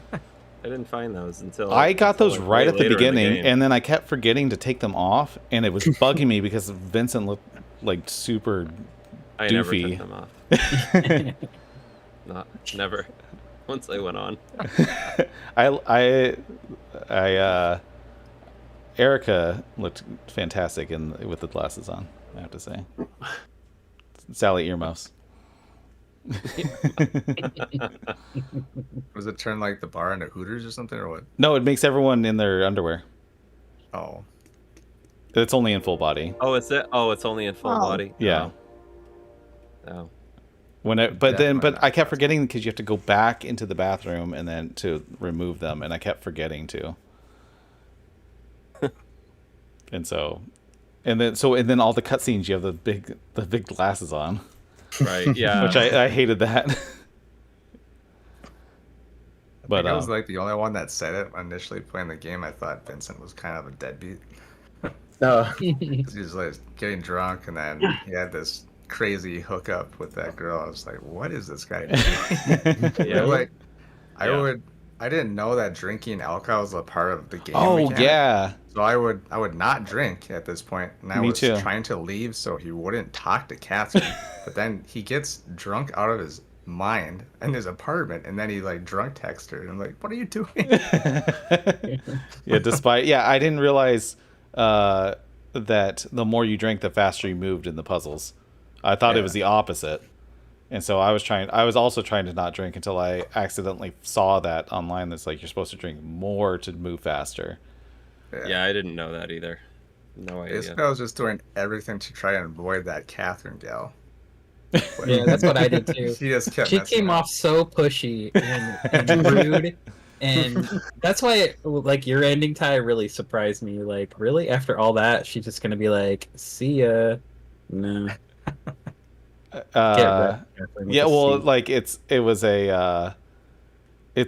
didn't find those until I got those like right at the later in beginning, game. and then I kept forgetting to take them off, and it was bugging me because Vincent looked like super I doofy. never took them off. Never. Once I went on. Erica looked fantastic with the glasses on, I have to say. Sally earmuffs. Was it turn like the bar into Hooters or something, or what? No, it makes everyone in their underwear. Oh. It's only in full body. Oh, is it? Oh, it's only in full body? Yeah. Oh. But I kept forgetting because you have to go back into the bathroom and then to remove them, and I kept forgetting to. And then all the cutscenes you have the big glasses on. Right. Yeah. Which I hated that. But I was like the only one that said it initially playing the game. I thought Vincent was kind of a deadbeat. No. Because he was like getting drunk, and then he had this crazy hookup with that girl. I was like, what is this guy doing? Yeah. I didn't know that drinking alcohol was a part of the game. Oh mechanic. yeah. So I would not drink at this point, and I Me was too. trying to leave so he wouldn't talk to Catherine. But then he gets drunk out of his mind in his apartment, and then he like drunk texts her, and I'm like, what are you doing? Yeah, I didn't realize that the more you drank, the faster you moved in the puzzles. I thought it was the opposite. And so I was also trying to not drink until I accidentally saw that online. That's like, you're supposed to drink more to move faster. Yeah, I didn't know that either. No idea. This guy was just doing everything to try and avoid that Catherine gal. Yeah, that's what I did too. She just kept She messing came up. off so pushy and rude, and that's why like your ending, Ty, really surprised me. Like, really, after all that, she's just gonna be like, "See ya." No. Yeah, well, like it's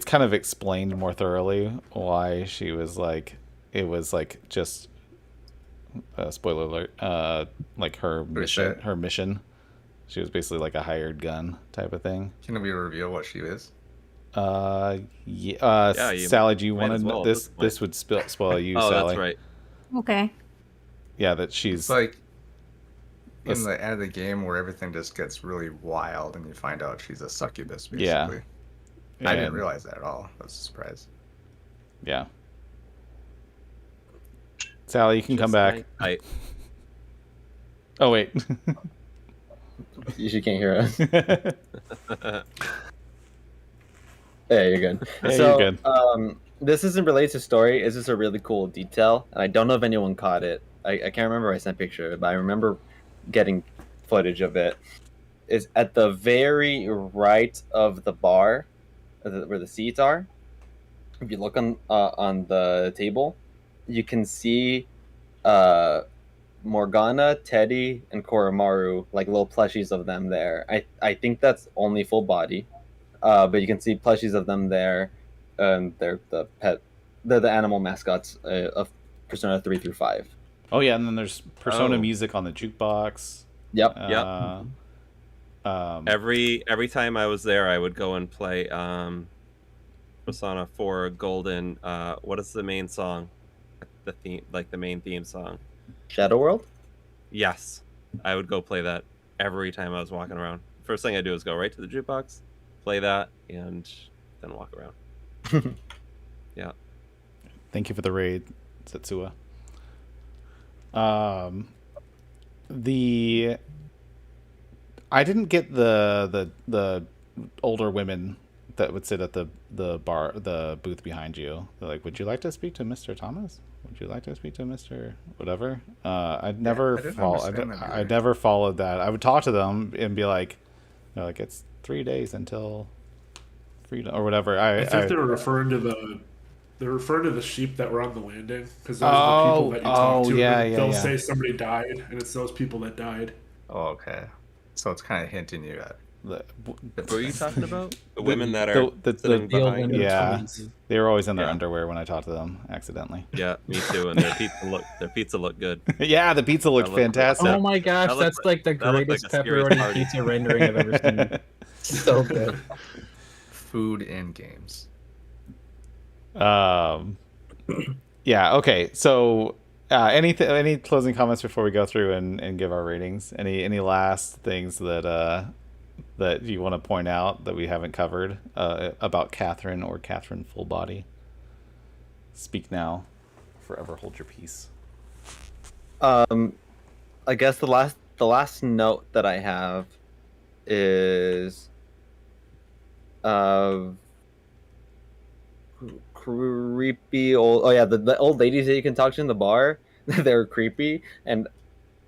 kind of explained more thoroughly why she was like, it was like just spoiler alert, like her mission. She was basically like a hired gun type of thing. Can we reveal what she is? Yeah. Sally, do you want to know this? This would spoil you, oh, Sally. That's right. Okay. Yeah, that she's It's like in the end of the game where everything just gets really wild, and you find out she's a succubus, basically. Yeah. I didn't realize that at all. I was surprised. Yeah. Sally, you can come back. Oh wait. She can't hear us. Yeah, you're good. Yeah, So, you're good. This isn't related to story. It's just a really cool detail, and I don't know if anyone caught it. I can't remember if I sent a picture of it, but I remember getting footage of it. Is at the very right of the bar, where the seats are. If you look on the table, you can see Morgana, Teddy, and Koromaru, like little plushies of them there. I think that's only full body, but you can see plushies of them there. They're the animal mascots of Persona 3 through 5. Oh yeah, and then there's Persona music on the jukebox. Yep. Every time I was there, I would go and play Persona 4 Golden. What is the main song? The theme, like the main theme song. Shadow World? Yes, I would go play that every time I was walking around. First thing I do is go right to the jukebox, play that, and then walk around. Yeah. Thank you for the raid, Setsuya. I didn't get the older women that would sit at the booth behind you. They're like, would you like to speak to Mr. Thomas? Would you like to speak to Mr. whatever? I never followed that. I would talk to them and be like, it's 3 days until freedom or whatever. I think they were referring to the sheep that were on the landing, because those are the people that you talk to. They'll say somebody died, and it's those people that died. Oh, okay. So it's kind of hinting you at. What are you talking about? The women that are sitting behind. Yeah, they were always in their underwear when I talked to them accidentally. Yeah, me too. And their pizza looked good. Yeah, the pizza looked fantastic. Oh my gosh, that's like the greatest pepperoni pizza rendering I've ever seen. So good. Food and games. Yeah. Okay. So, any closing comments before we go through and give our ratings? Any last things that you want to point out that we haven't covered about Catherine or Catherine Full Body? Speak now, forever hold your peace. I guess the last note that I have is creepy old. Oh yeah, the old ladies that you can talk to in the bar. They're creepy, and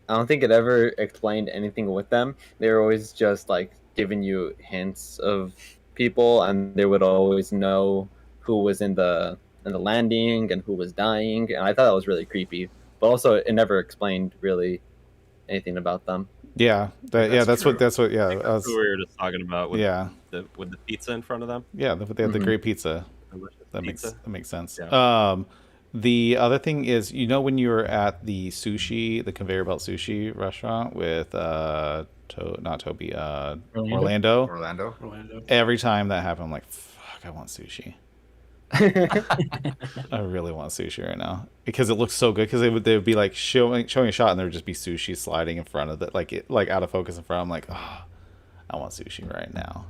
I don't think it ever explained anything with them. They were always just like giving you hints of people, and they would always know who was in the landing and who was dying, and I thought that was really creepy. But also, it never explained really anything about them. Yeah, that's what That's what we were just talking about. With the pizza in front of them. Yeah, they had the great pizza. That makes sense. Yeah. The other thing is, when you were at the conveyor belt sushi restaurant with not Toby, Orlando. Every time that happened, I'm like, fuck, I want sushi. I really want sushi right now because it looks so good. Because they would be like showing a shot, and there would just be sushi sliding in front of it, like out of focus in front. I'm like, oh, I want sushi right now.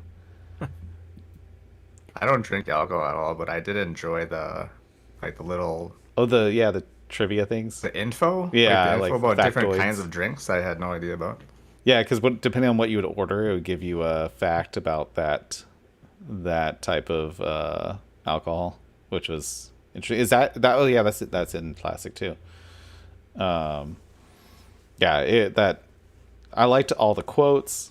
I don't drink alcohol at all, but I did enjoy the little the trivia things, the info, the info about factoids. Different kinds of drinks I had no idea about. Yeah, because depending on what you would order, it would give you a fact about that type of alcohol, which was interesting. Is that oh yeah, that's in plastic too. I liked all the quotes.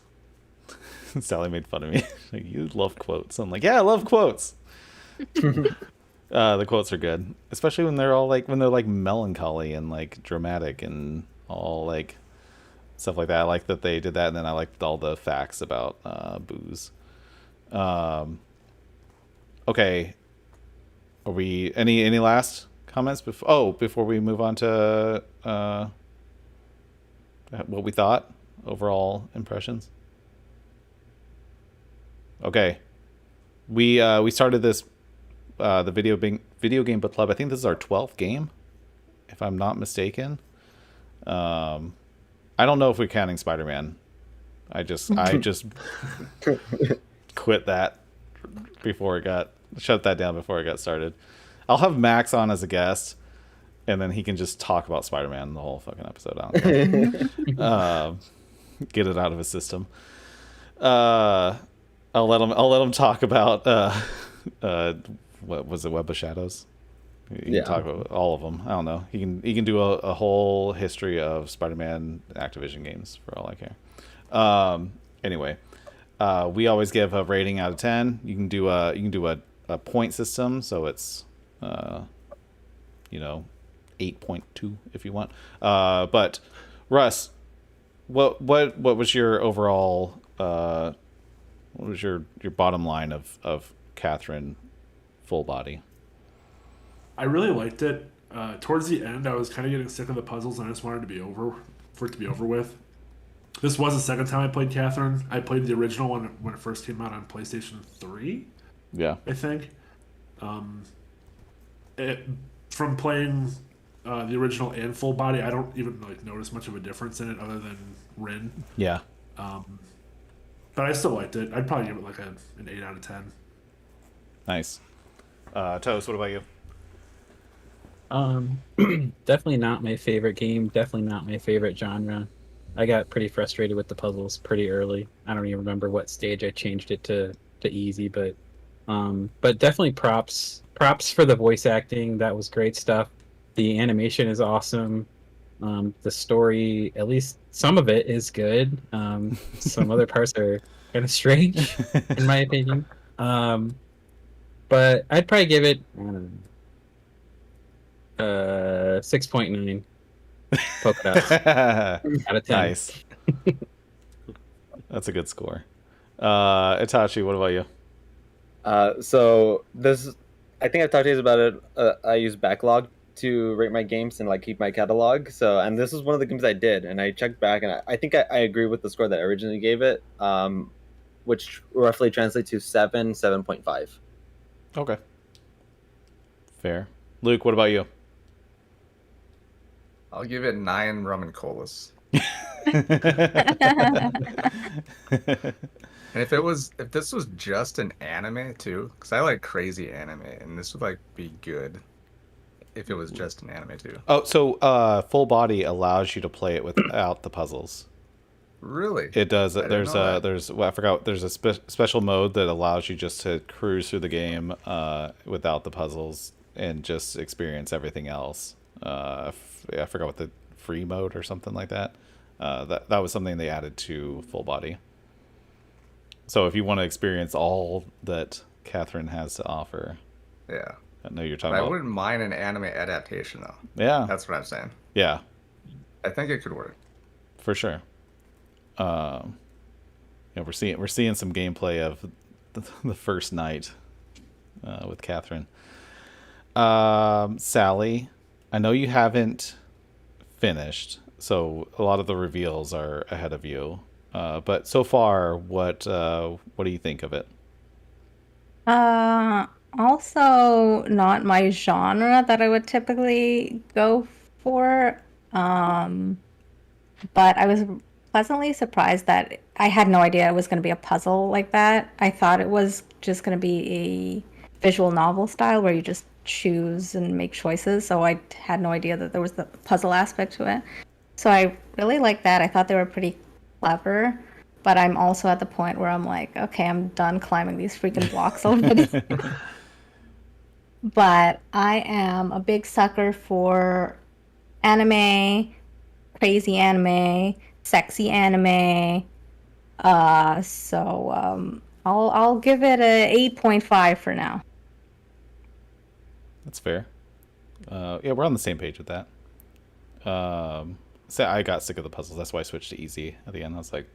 Sally made fun of me. Like, you love quotes. I'm like, yeah, I love quotes. The quotes are good, especially when they're melancholy and like dramatic and all like stuff like that. I like that they did that, and then I liked all the facts about booze. Okay, are we any last comments before we move on to what we thought, overall impressions? Okay, we started this the video game book club. I think this is our 12th game, if I'm not mistaken. I don't know if we're counting Spider-Man. I just quit that shut that down before it got started. I'll have Max on as a guest, and then he can just talk about Spider-Man the whole fucking episode. I don't know. Get it out of his system. I'll let him talk about what was it, Web of Shadows? You can talk about all of them. I don't know. He can do a whole history of Spider-Man Activision games for all I care. Anyway, we always give a rating out of 10. You can do a point system, so it's 8.2 if you want. But Russ, what was your overall what was your bottom line of Catherine Full Body? I really liked it. Towards the end, I was kind of getting sick of the puzzles, and I just wanted it to be over with. This was the second time I played Catherine. I played the original one when it first came out on PlayStation 3. Yeah. I think. From playing the original and full body, I don't even like notice much of a difference in it other than Rin. Yeah. But I still liked it. I'd probably give it like an 8 out of 10. Nice. Toast, what about you? Definitely not my favorite game. Definitely not my favorite genre. I got pretty frustrated with the puzzles pretty early. I don't even remember what stage I changed it to easy, but definitely props for the voice acting. That was great stuff. The animation is awesome. The story, at least some of it, is good. Some other parts are kind of strange, in my opinion. But I'd probably give it, I don't know, 6.9 polka dots out of 10. Nice. That's a good score. Itachi, what about you? So this, I think I've talked to you about it. I use Backlog to rate my games and like keep my catalog. So, and this was one of the games I did, and I checked back, and I think I agree with the score that I originally gave it, which roughly translates to 7.5. Okay. Fair. Luke, what about you? I'll give it 9 rum and colas. And if this was just an anime too, because I like crazy anime, and this would like be good if it was just an anime too. Oh, so full body allows you to play it without the puzzles. Really? It does. There's well, I forgot. There's a special mode that allows you just to cruise through the game without the puzzles and just experience everything else. I forgot what the free mode or something like that. That was something they added to full body. So if you want to experience all that Catherine has to offer, yeah, I know you're talking about. I wouldn't mind an anime adaptation though. Yeah, that's what I'm saying. Yeah, I think it could work for sure. Yeah, we're seeing some gameplay of the first night with Catherine. Sally, I know you haven't finished, so a lot of the reveals are ahead of you. But so far, what do you think of it? Also not my genre that I would typically go for. But I was pleasantly surprised that I had no idea it was going to be a puzzle like that. I thought it was just going to be a visual novel style where you just choose and make choices. So I had no idea that there was the puzzle aspect to it. So I really like that. I thought they were pretty clever, but I'm also at the point where I'm like, okay, I'm done climbing these freaking blocks already. But I am a big sucker for anime, crazy anime, sexy anime. So I'll give it a 8.5 for now. That's fair. Yeah, we're on the same page with that. So I got sick of the puzzles. That's why I switched to easy at the end. I was like,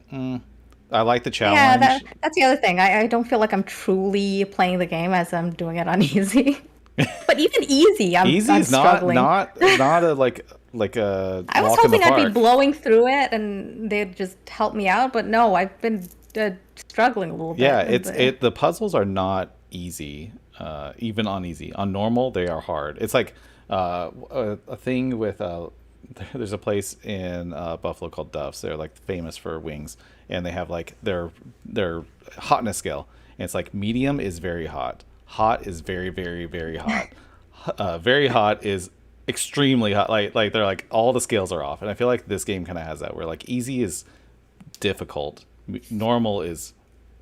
I like the challenge. Yeah, that's the other thing. I don't feel like I'm truly playing the game as I'm doing it on easy. But even easy, I'm struggling. not a like a. I was hoping I'd be blowing through it and they'd just help me out, but no, I've been struggling a little bit. Yeah, the puzzles are not easy. Even on easy, on normal they are hard. It's like a thing with there's a place in Buffalo called Duff's. They're like famous for wings, and they have like their hotness scale, and it's like medium is very hot, hot is very very very hot, very hot is extremely hot. Like they're like all the scales are off, and I feel like this game kind of has that where like easy is difficult, normal is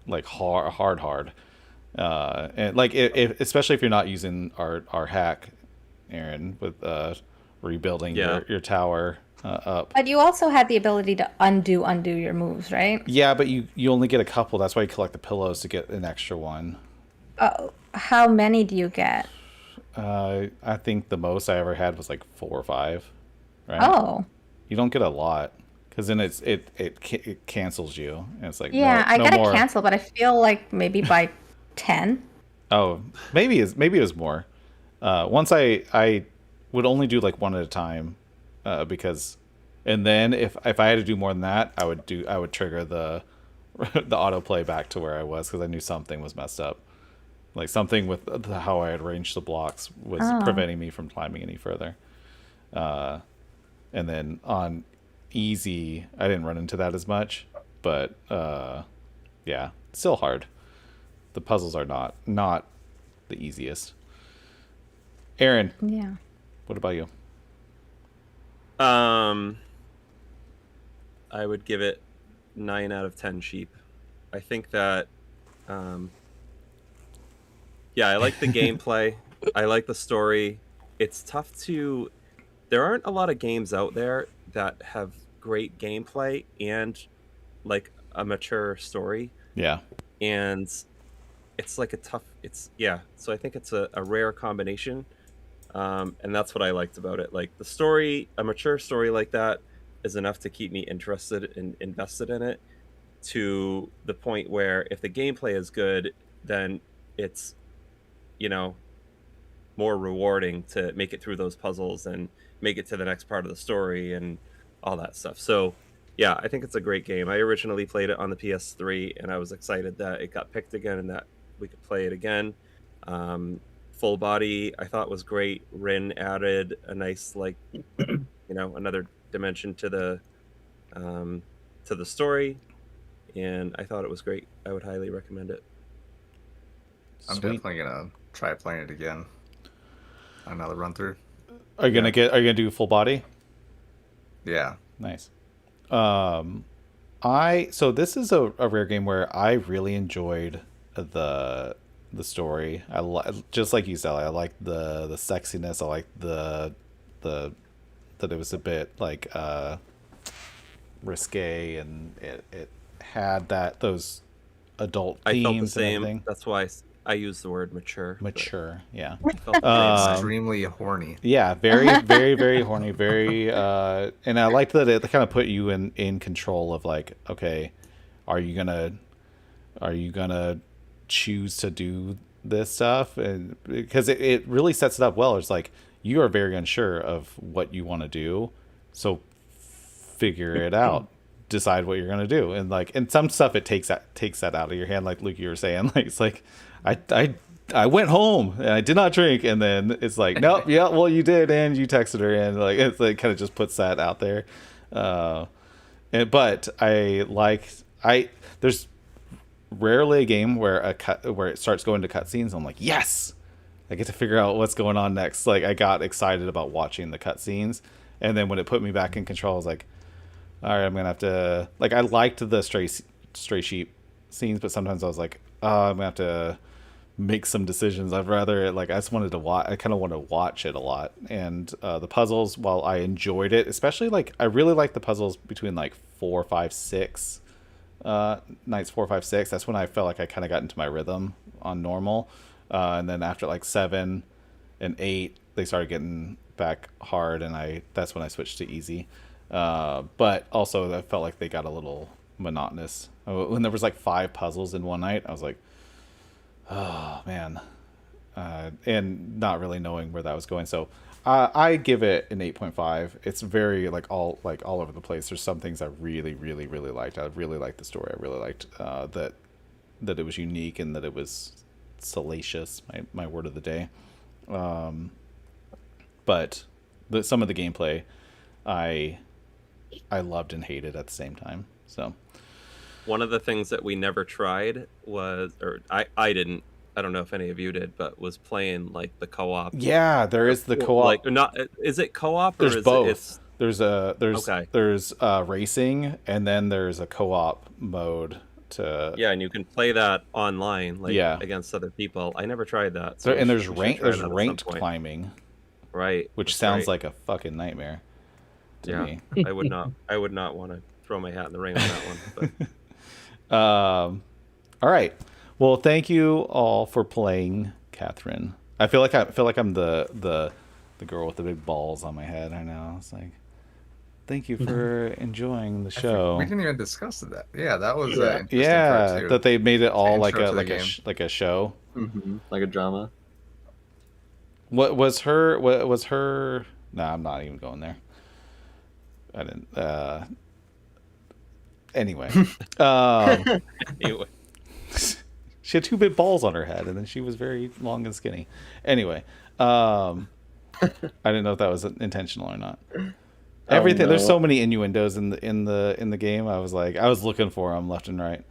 like hard. And like if especially if you're not using our hack, Aaron, with rebuilding your tower up. But you also had the ability to undo your moves, right? Yeah, but you only get a couple. That's why you collect the pillows to get an extra one. How many do you get? I think the most I ever had was like 4 or 5. Right? Oh. You don't get a lot because then it cancels you, and it's like I no got more. a cancel, but I feel like maybe by 10. Oh, maybe it was more. Once I would only do like one at a time because And then if I had to do more than that, I would trigger the the autoplay back to where I was because I knew something was messed up. Like something with how I had arranged the blocks was preventing me from climbing any further. And then on easy, I didn't run into that as much, but yeah, still hard. The puzzles are not the easiest. Aaron. Yeah. What about you? I would give it 9 out of 10 sheep. I think that, yeah, I like the gameplay. I like the story. It's tough to... There aren't a lot of games out there that have great gameplay and, like, a mature story. Yeah. And it's like a tough... Yeah, so I think it's a rare combination. And that's what I liked about it. Like, the story, a mature story like that is enough to keep me interested and invested in it, to the point where if the gameplay is good, then it's, you know, more rewarding to make it through those puzzles and make it to the next part of the story and all that stuff. So yeah, I think it's a great game. I originally played it on the PS3 and I was excited that it got picked again and that we could play it again. Full body I thought was great. Rin added a nice, like, you know, another dimension to the story, and I thought it was great. I would highly recommend it. I'm definitely gonna try playing it again. Another run through. Are you gonna do full body? Yeah. Nice. So this is a rare game where I really enjoyed the story. Just like you said, I like the sexiness. I like the that it was a bit like risque, and it had those adult themes. I felt the same. And everything. That's why I use the word mature. Mature, yeah. Extremely horny. Yeah, very, very, very horny. Very, and I liked that it kind of put you in control of, like, okay, are you gonna choose to do this stuff? And because it really sets it up well. It's like you are very unsure of what you want to do, so figure it out. Decide what you're gonna do, and like, and some stuff it takes that out of your hand, like Luke, you were saying, like, it's like I went home and I did not drink, and then it's like, nope, yeah, well, you did, and you texted her, and like, it's like kind of just puts that out there. But there's rarely a game where it starts going to cutscenes. I'm like, yes, I get to figure out what's going on next. Like, I got excited about watching the cutscenes, and then when it put me back in control, I was like, all right, I'm gonna have to, like, I liked the stray sheep scenes, but sometimes I was like, oh, I'm gonna have to make some decisions. I'd rather, like, I just wanted to watch. I kind of want to watch it a lot. And the puzzles, while I enjoyed it, especially, like, I really like the puzzles between like 4, 5, 6 nights 4, 5, 6. That's when I felt like I kind of got into my rhythm on normal. And then after like 7 and 8, they started getting back hard, and that's when I switched to easy. But also I felt like they got a little monotonous when there was like 5 puzzles in one night. I was like, oh man, and not really knowing where that was going. So I give it an 8.5. It's very all over the place. There's some things I really, really, really liked. I really liked the story. I really liked that it was unique and that it was salacious. My word of the day. But some of the gameplay, I loved and hated at the same time. So one of the things that we never tried was, or I didn't, I don't know if any of you did, but was playing like the co-op. Yeah, there is the co-op. Like, or not, is it co-op? There's or is both. Okay. There's racing, and then there's a co-op mode to. Yeah, and you can play that online, like, against other people. I never tried that. So and there's ranked climbing. Right. Which sounds like a fucking nightmare to me. I would not want to throw my hat in the ring on that one. But. All right. Well, thank you all for playing, Catherine. I feel like I'm the girl with the big balls on my head. I know. It's like, thank you for enjoying the show. We didn't even discuss that. Yeah, that was interesting part too. That they made it all like a show, like a drama. What was her? No, I'm not even going there. I didn't. Anyway, Anyway. she had 2 big balls on her head, and then she was very long and skinny. Anyway, I didn't know if that was intentional or not. Everything. no. There's so many innuendos in the game. I was looking for them left and right.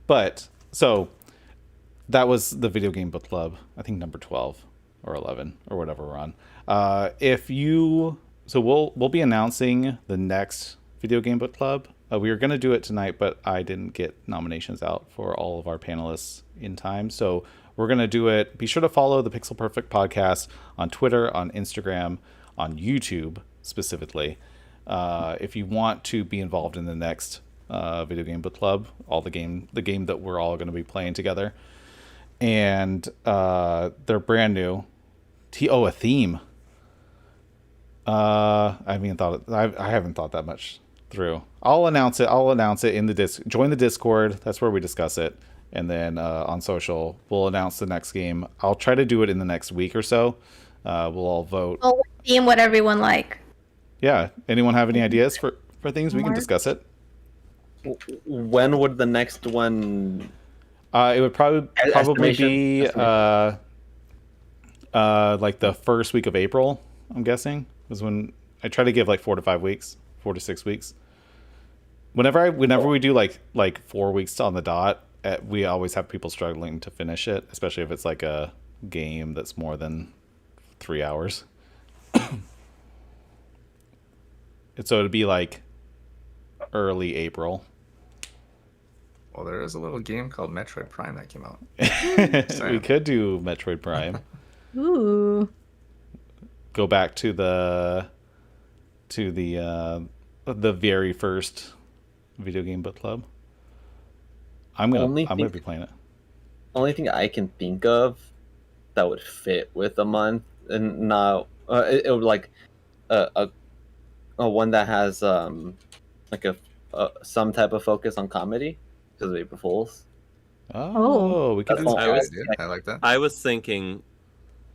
But so that was the video game book club. I think number 12 or 11 or whatever we're on. We'll be announcing the next video game book club. We were going to do it tonight, but I didn't get nominations out for all of our panelists in time. So we're going to do it. Be sure to follow the Pixel Perfect podcast on Twitter, on Instagram, on YouTube specifically. If you want to be involved in the next video game book club, the game that we're all going to be playing together. And they're brand new. A theme. I haven't thought that much through. I'll announce it in the join the Discord. That's where we discuss it. And then on social, we'll announce the next game. I'll try to do it in the next week or so. We'll all vote. Well, theme what everyone like. Yeah. Anyone have any ideas for things? We can discuss it. When would the next one? It would probably be like the first week of April. I'm guessing was when I try to give like 4 to 6 weeks. Whenever we do like 4 weeks on the dot, we always have people struggling to finish it, especially if it's like a game that's more than 3 hours. So it'd be like early April. Well, there is a little game called Metroid Prime that came out. We could do Metroid Prime. Ooh. Go back to the very first video game book club. I'm gonna be playing it. Only thing I can think of that would fit with a month, and not it would like a one that has like a some type of focus on comedy because of April Fools. Oh, we could do I like that. I was thinking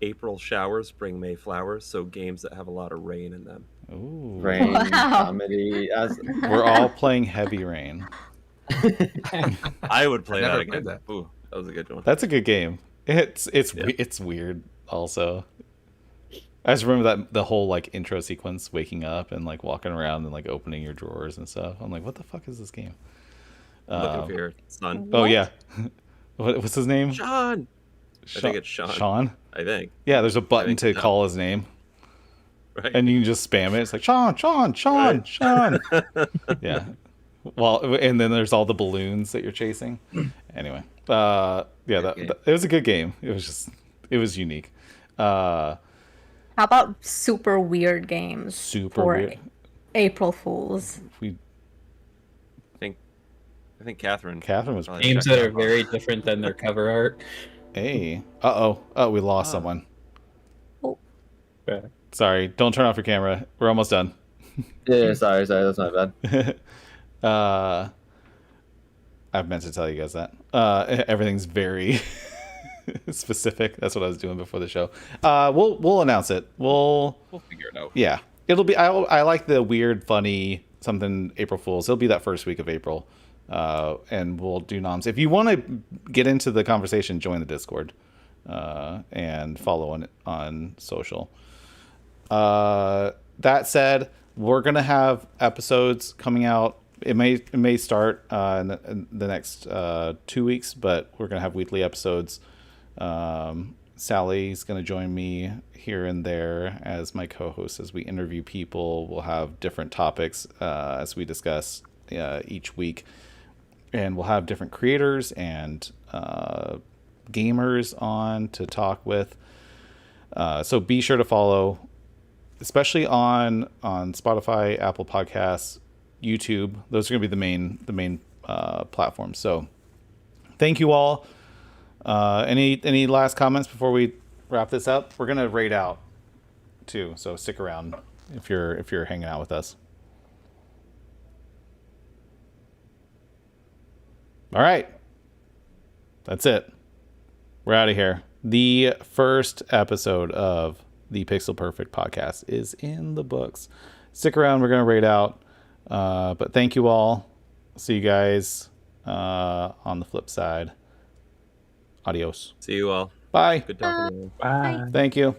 April showers bring May flowers, so games that have a lot of rain in them. Ooh. Rain, Wow. comedy. We're all playing Heavy Rain. I would play I that never again. played that. Ooh, that was a good one. That's a good game. It's weird also. I just remember the whole like intro sequence, waking up and like walking around and like opening your drawers and stuff. I'm like, what the fuck is this game? Looking for your son. Oh yeah. What's his name? Sean. I think it's Sean. Sean? I think. Yeah, there's a button to so. call his name. Right. And you can just spam it. It's like Sean. Yeah. Well, and then there's all the balloons that you're chasing. Anyway, it was a good game. It was unique. How about super weird games? Super for weird. April Fools. I think Catherine was games that are very different than their cover art. Hey. Oh, we lost someone. Oh. Sorry, don't turn off your camera. We're almost done. Yeah, sorry, that's my bad. I meant to tell you guys that. Everything's very specific. That's what I was doing before the show. We'll announce it. We'll figure it out. Yeah. It'll be I like the weird, funny something April Fools. It'll be that first week of April. And we'll do noms. If you want to get into the conversation, join the Discord and follow on social. That said, we're gonna have episodes coming out. It may start in the next 2 weeks, but we're gonna have weekly episodes. Sally's gonna join me here and there as my co-host as we interview people. We'll have different topics as we discuss each week. And we'll have different creators and gamers on to talk with. So be sure to follow, especially on Spotify, Apple Podcasts, YouTube. Those are going to be the main platforms. So thank you all. Any last comments before we wrap this up? We're going to raid out too, so stick around if you're hanging out with us. All right. That's it. We're out of here. The first episode of the Pixel Perfect podcast is in the books. stick around. We're going to raid out. But thank you all. See you guys on the flip side. Adios. See you all. Bye. Good talking to you. Bye. Thank you.